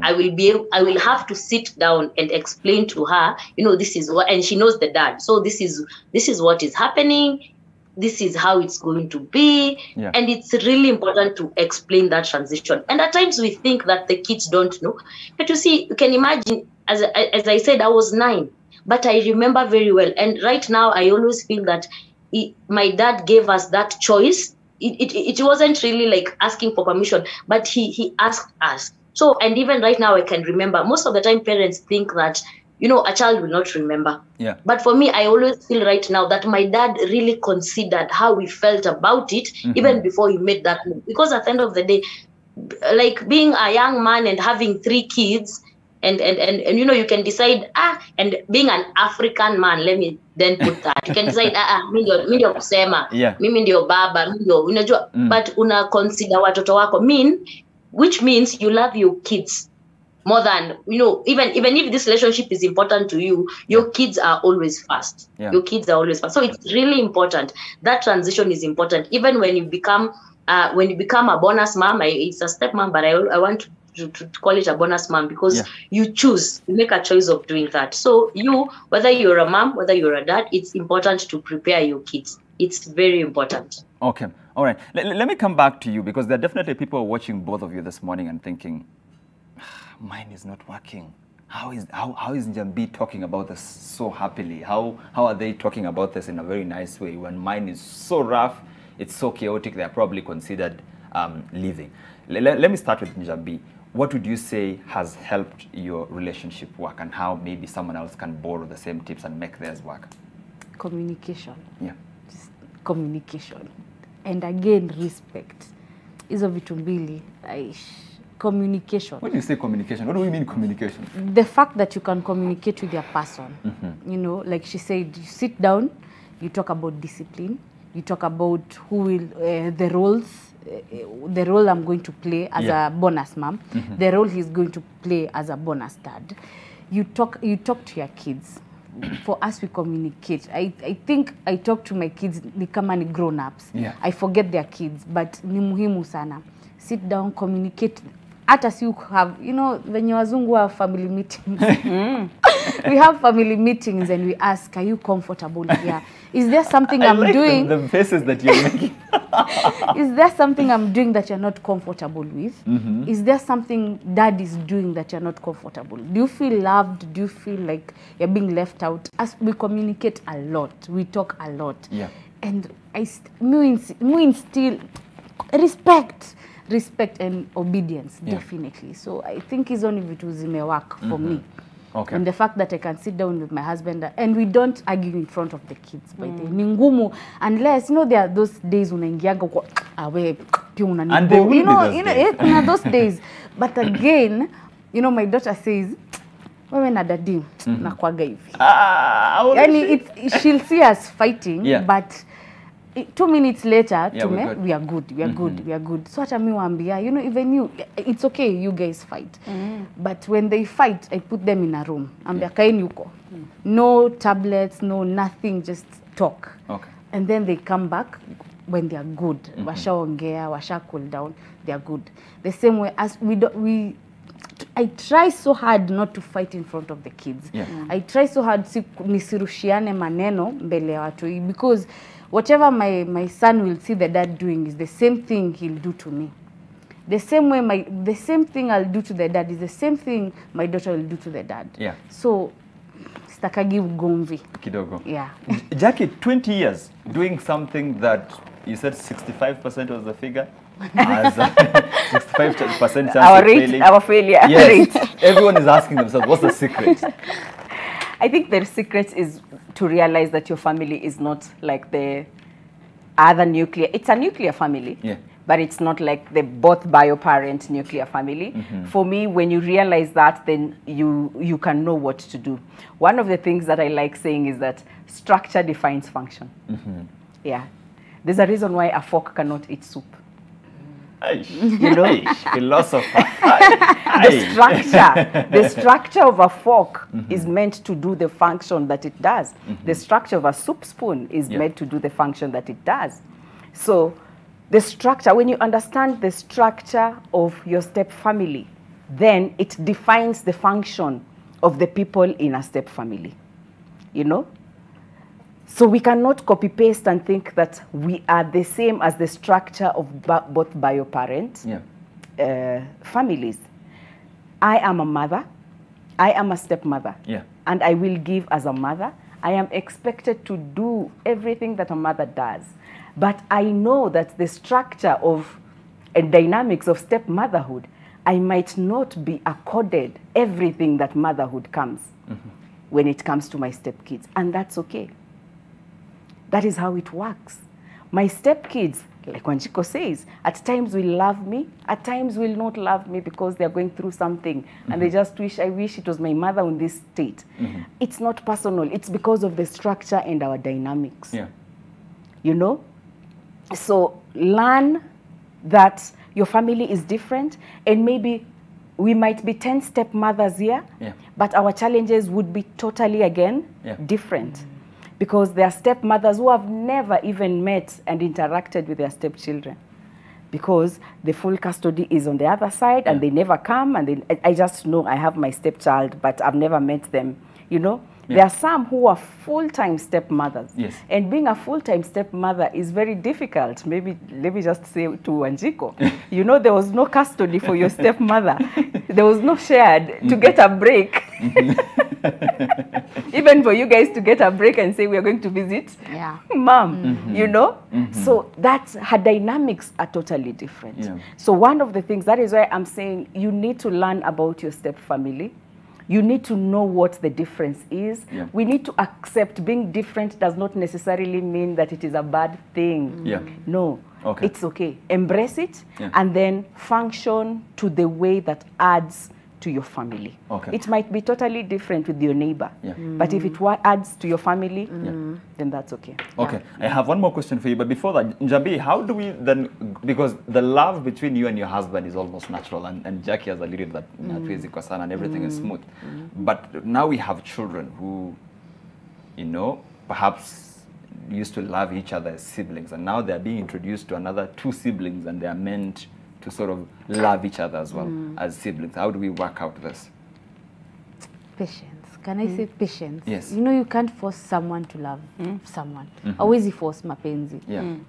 I will have to sit down and explain to her, this is what, and she knows the dad. So this is what is happening. This is how it's going to be. And it's really important to explain that transition. And at times we think that the kids don't know. But you see, you can imagine, as I said, I was 9, but I remember very well. And right now, I always feel that my dad gave us that choice. It wasn't really like asking for permission, but he asked us. So, and even right now, I can remember, most of the time parents think that, a child will not remember. But for me, I always feel right now that my dad really considered how we felt about it, even before he made that move. Because at the end of the day, like being a young man and having 3 kids, and you can decide, and being an African man, let me then put that. You can decide, mimi ndio kusema, mimi ndio baba, mimi ndio, unajua, but una consider watoto wako, which means you love your kids more than, even if this relationship is important to you, your kids are always first. Your kids are always first. So it's really important. That transition is important. Even when you become a bonus mom, it's a step mom, but I want to call it a bonus mom, because you make a choice of doing that. So whether you're a mom, whether you're a dad, it's important to prepare your kids. It's very important. Okay. All right. Let me come back to you, because there are definitely people watching both of you this morning and thinking, mine is not working. How is Njambi talking about this so happily? How are they talking about this in a very nice way when mine is so rough, it's so chaotic, they're probably considered leaving? Let me start with Njambi. What would you say has helped your relationship work, and how maybe someone else can borrow the same tips and make theirs work? Communication. Just communication. And again, respect. Hizo vitu mbili. Communication. When you say communication, what do you mean communication? The fact that you can communicate with your person. Like she said, you sit down, you talk about discipline, you talk about who will, the roles, the role I'm going to play as a bonus mom, the role he's going to play as a bonus dad. You talk to your kids. For us, we communicate. I think I talk to my kids ni kama ni grown-ups. I forget their kids, but ni muhimu sana. Sit down, communicate. Hata si you have, venye wazungu have family meetings. We have family meetings and we ask, are you comfortable here? Is there something I'm doing? The faces that you're making. Is there something I'm doing that you're not comfortable with? Is there something dad is doing that you're not comfortable? Do you feel loved? Do you feel like you're being left out? As we communicate a lot, we talk a lot. And we instill respect and obedience, definitely. So I think it's only vitu zimework for me. Okay. And the fact that I can sit down with my husband and we don't argue in front of the kids. By the ni ngumu, unless there are those days unaingianga kwa awe pia unani. And they will be those days. But again, my daughter says, wewe na dadi nakwaga hivi. Yani she'll see us fighting, but 2 minutes later, we are good. So hata mi waambia, even you, it's okay, you guys fight. But when they fight, I put them in a room. Ambia kaeni huko. No tablets, no nothing, just talk. Okay. And then they come back when they are good. Washaongea, washa cool down, they are good. The same way as I try so hard not to fight in front of the kids. I try so hard nisirushiane maneno mbele ya watu, because whatever my son will see the dad doing is the same thing he'll do to me. The same way the same thing I'll do to the dad is the same thing my daughter will do to the dad. So stakagi ugomvi kidogo. Jackie, 20 years doing something that you said 65% was the figure. As 65% chance our of rate, failing. Our failure yes. rate. Everyone is asking themselves, what's the secret? I think the secret is to realize that your family is not like the other nuclear. It's a nuclear family, but it's not like the both bio-parent nuclear family. For me, when you realize that, then you can know what to do. One of the things that I like saying is that structure defines function. Yeah. There's a reason why a fork cannot eat soup. You know? Philosopher. The structure of a fork is meant to do the function that it does. The structure of a soup spoon is meant to do the function that it does. So the structure, when you understand the structure of your step family, then it defines the function of the people in a step family. You know? So we cannot copy paste and think that we are the same as the structure of both bio-parent families. I am a mother, I am a stepmother, and I will give as a mother. I am expected to do everything that a mother does. But I know that the structure of and dynamics of stepmotherhood, I might not be accorded everything that motherhood comes when it comes to my stepkids, and that's okay. That is how it works. My stepkids, like Wanjiko says, at times will love me, at times will not love me because they're going through something and they just wish, I wish it was my mother in this state. It's not personal. It's because of the structure and our dynamics. You know? So learn that your family is different, and maybe we might be 10 stepmothers here, but our challenges would be totally, again, different. Because there are stepmothers who have never even met and interacted with their stepchildren. Because the full custody is on the other side and they never come, and I just know I have my stepchild, but I've never met them, you know? There are some who are full-time stepmothers. And being a full-time stepmother is very difficult. Maybe, let me just say to Wanjiko, you know, there was no custody for your stepmother. There was no shared to get a break. Even for you guys to get a break and say, we are going to visit mom, you know? So that's, her dynamics are totally different. So one of the things, that is why I'm saying you need to learn about your step family. You need to know what the difference is. We need to accept being different does not necessarily mean that it is a bad thing. No, it's okay. Embrace it and then function to the way that adds to your family. It might be totally different with your neighbor, but if it adds to your family, then that's okay. I have one more question for you, but before that, Njabi, how do we then, because the love between you and your husband is almost natural, and Jackie has alluded that and everything is smooth, but now we have children who, you know, perhaps used to love each other as siblings, and now they're being introduced to another 2 siblings, and they are meant to sort of love each other as well as siblings. How do we work out this? Patience. Can I say patience? Yes. You know, you can't force someone to love someone. Always force mapenzi.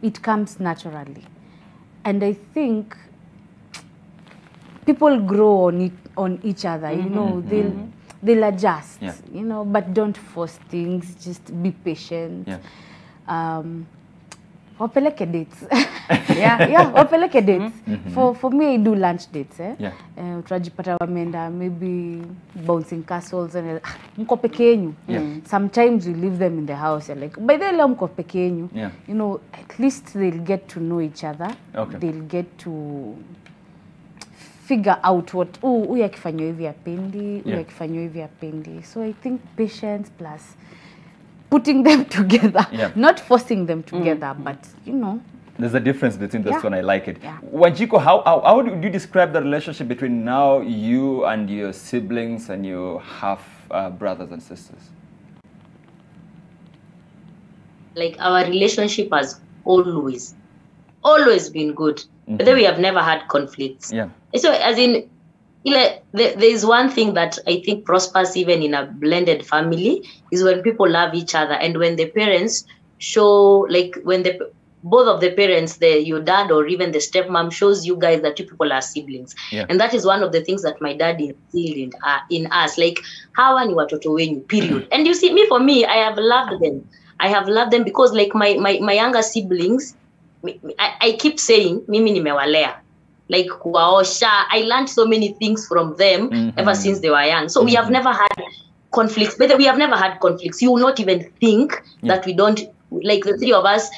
It comes naturally. And I think people grow on each other, you know, they'll adjust, you know, but don't force things, just be patient. Wapeleke dates. Wapeleke dates. For me, I do lunch dates. Trajipata wamenda, maybe bouncing castles and mko peke yenyu. Sometimes we leave them in the house. Like, by the way, mko peke yenyu. You know, at least they'll get to know each other. They'll get to figure out what, huyu akifanywa hivi apendi, huyu akifanywa hivi apendi. So I think patience plus putting them together, not forcing them together, but, you know. There's a difference between those two, and I like it. Wanjiko, how would you describe the relationship between now you and your siblings and your half brothers and sisters? Like, our relationship has always been good. But then we have never had conflicts. So, as in, there is one thing that I think prospers even in a blended family is when people love each other, and when the parents show, like when both of the parents, your dad or even the stepmom shows you guys that you people are siblings. And that is one of the things that my dad instilled in us, like, hawa ni watoto wenyu, period. And you see, for me, I have loved them. I have loved them because, like, my younger siblings, I keep saying, mimi nimewalea. Like, kuwaosha. I learned so many things from them ever since they were young. So we have never had conflicts. But we have never had conflicts. You will not even think that like the three of us,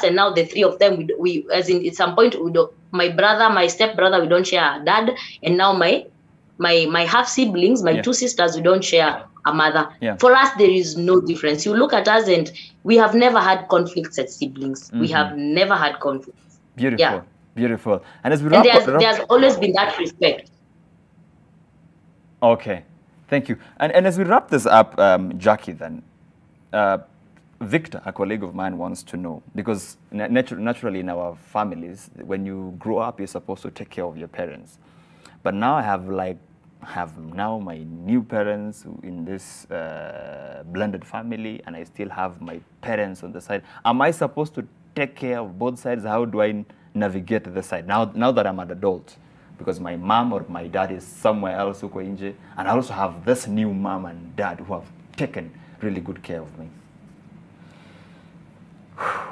and now the three of them, we as in at some point, my brother, my stepbrother, we don't share a dad, and now my half siblings, my two sisters, we don't share a mother. For us, there is no difference. You look at us, and we have never had conflicts as siblings. We have never had conflicts. Beautiful, beautiful. And as we wrap up, there's always been that respect. Okay, thank you. And as we wrap this up, Jackie, then, Victor, a colleague of mine, wants to know, because naturally in our families, when you grow up, you're supposed to take care of your parents. But now I have now my new parents in this blended family, and I still have my parents on the side. Am I supposed to take care of both sides? How do I navigate the side now that I'm an adult? Because my mom or my dad is somewhere else, and I also have this new mom and dad who have taken really good care of me.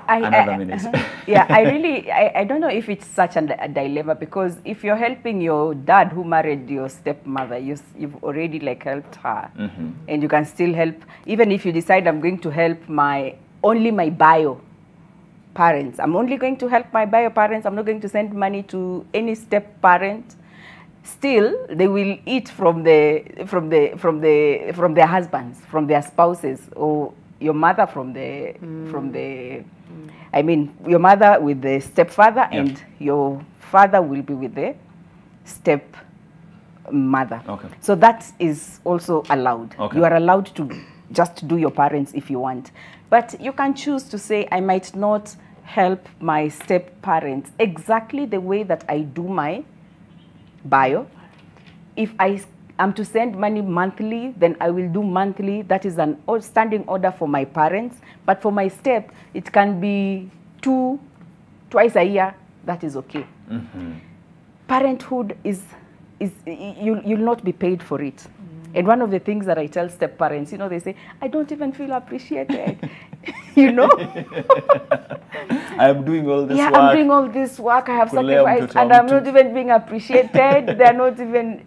Another minute. Yeah, I don't know if it's such a dilemma, because if you're helping your dad who married your stepmother, you've already like helped her, and you can still help, even if you decide I'm going to help only my bio parents. I'm only going to help my bio parents. I'm not going to send money to any step parent. Still, they will eat from their husbands, from their spouses, or your mother I mean, your mother with the stepfather, and your father will be with the stepmother. Okay. So that is also allowed. Okay. You are allowed to just do your parents if you want. But you can choose to say, I might not help my step-parents exactly the way that I do my bio. If I am to send money monthly, then I will do monthly. That is an standing order for my parents. But for my step, it can be twice a year. That is okay. Parenthood you'll not be paid for it. And one of the things that I tell step parents, they say, I don't even feel appreciated. I'm doing all this work. I'm doing all this work. I have sacrificed, and I'm not even being appreciated. They're not even,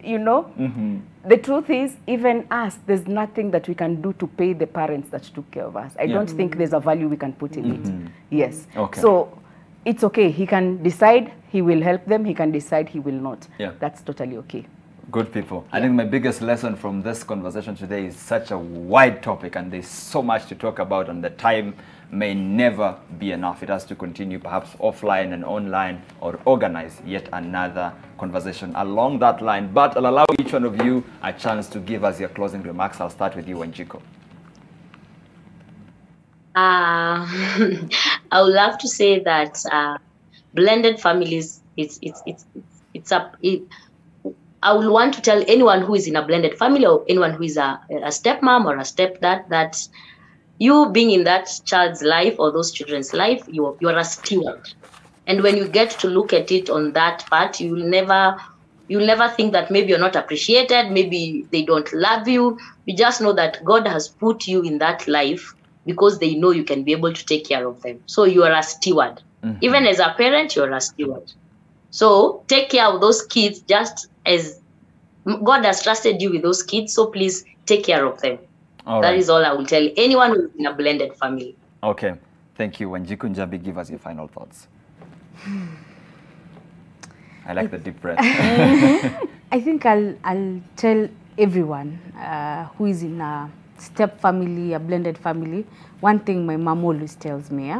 The truth is, even us, there's nothing that we can do to pay the parents that took care of us. I don't think there's a value we can put in it. Yes. Okay. So it's okay. He can decide he will help them. He can decide he will not. Yeah. That's totally okay. Good people. I think my biggest lesson from this conversation today is such a wide topic, and there's so much to talk about, and the time may never be enough. It has to continue perhaps offline and online, or organize yet another conversation along that line. But I'll allow each one of you a chance to give us your closing remarks. I'll start with you, Wanjiku. I would love to say that blended families, I would want to tell anyone who is in a blended family, or anyone who is a stepmom or a stepdad, that you being in that child's life or those children's life, you are a steward. And when you get to look at it on that part, you'll never think that maybe you're not appreciated, maybe they don't love you. You just know that God has put you in that life because they know you can be able to take care of them. So you are a steward. Even as a parent, you're a steward. So take care of those kids just as God has trusted you with those kids. So please take care of them. That is all I will tell anyone who is in a blended family. Okay. Thank you. Wanjiku Njabi, give us your final thoughts. I like the deep breath. I think I'll tell everyone who is in a step family, a blended family, one thing my mom always tells me,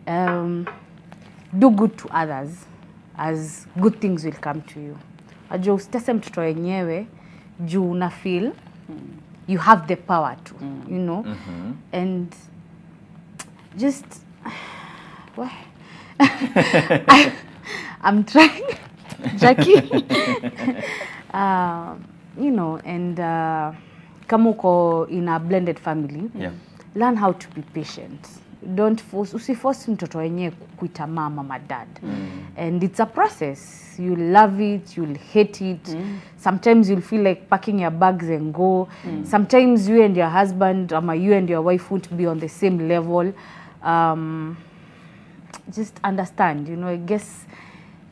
do good to others, as good things will come to you. Ajua usitese mtoto wenyewe juu una feel you have the power to, and just I'm trying, Jackie, and kama uko in a blended family, learn how to be patient. Don't force, usiforce mtoto wenyewe kuita mama, my dad. And it's a process. You'll love it, you'll hate it. Sometimes you'll feel like packing your bags and go. Sometimes you and your husband, you and your wife won't be on the same level. Just understand, I guess,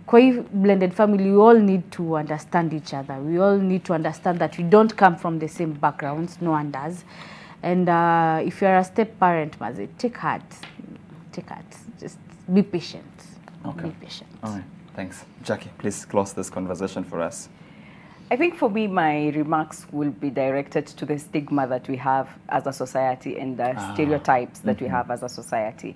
kwa blended family, we all need to understand each other. We all need to understand that we don't come from the same backgrounds, no one does. And if you're a step parent, Mazi, take heart. Take heart. Just be patient. Okay. Be patient. All right. Thanks. Jackie, please close this conversation for us. I think for me, my remarks will be directed to the stigma that we have as a society and the stereotypes that we have as a society.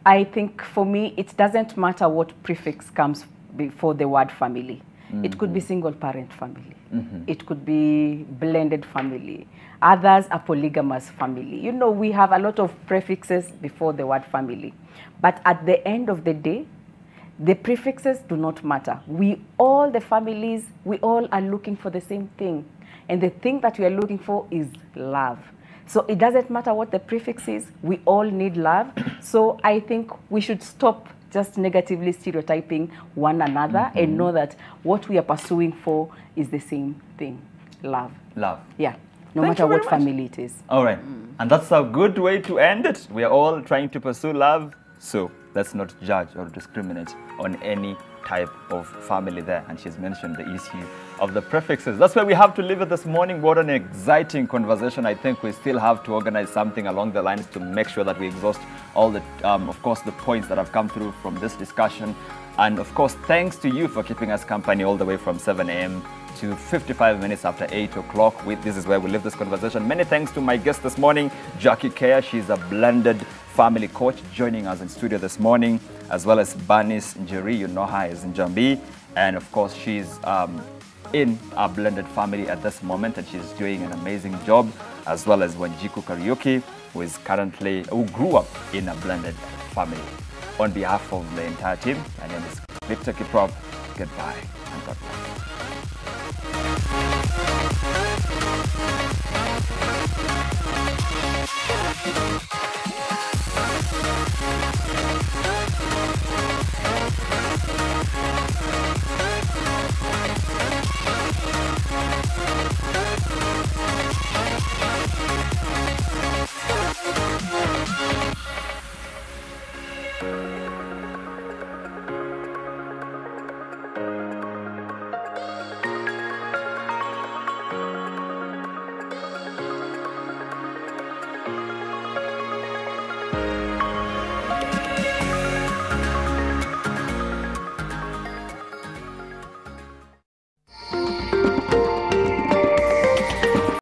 I think for me, it doesn't matter what prefix comes before the word family. It could be single parent family. It could be blended family. Others are polygamous family. You know, we have a lot of prefixes before the word family. But at the end of the day, the prefixes do not matter. We all, the families, we all are looking for the same thing. And the thing that we are looking for is love. So it doesn't matter what the prefix is, we all need love. So I think we should stop just negatively stereotyping one another and know that what we are pursuing for is the same thing, love. Love. Yeah, no matter what family it is. All right, and that's a good way to end it. We are all trying to pursue love, so let's not judge or discriminate on any type of family there. And she's mentioned the issue of the prefixes. That's where we have to leave it this morning. What an exciting conversation. I think we still have to organize something along the lines to make sure that we exhaust all the, of course, the points that have come through from this discussion. And of course, thanks to you for keeping us company all the way from 7 a.m. to 55 minutes after 8 o'clock. This is where we leave this conversation. Many thanks to my guest this morning, Jackie Kea. She's a blended family coach joining us in studio this morning, as well as Banis Njeri. You know her as Njambi. And of course, she's in a blended family at this moment, and she's doing an amazing job, as well as Wanjiku Karaoke, who grew up in a blended family. On behalf of the entire team, my name is Victor Kiprop. Goodbye and God bless.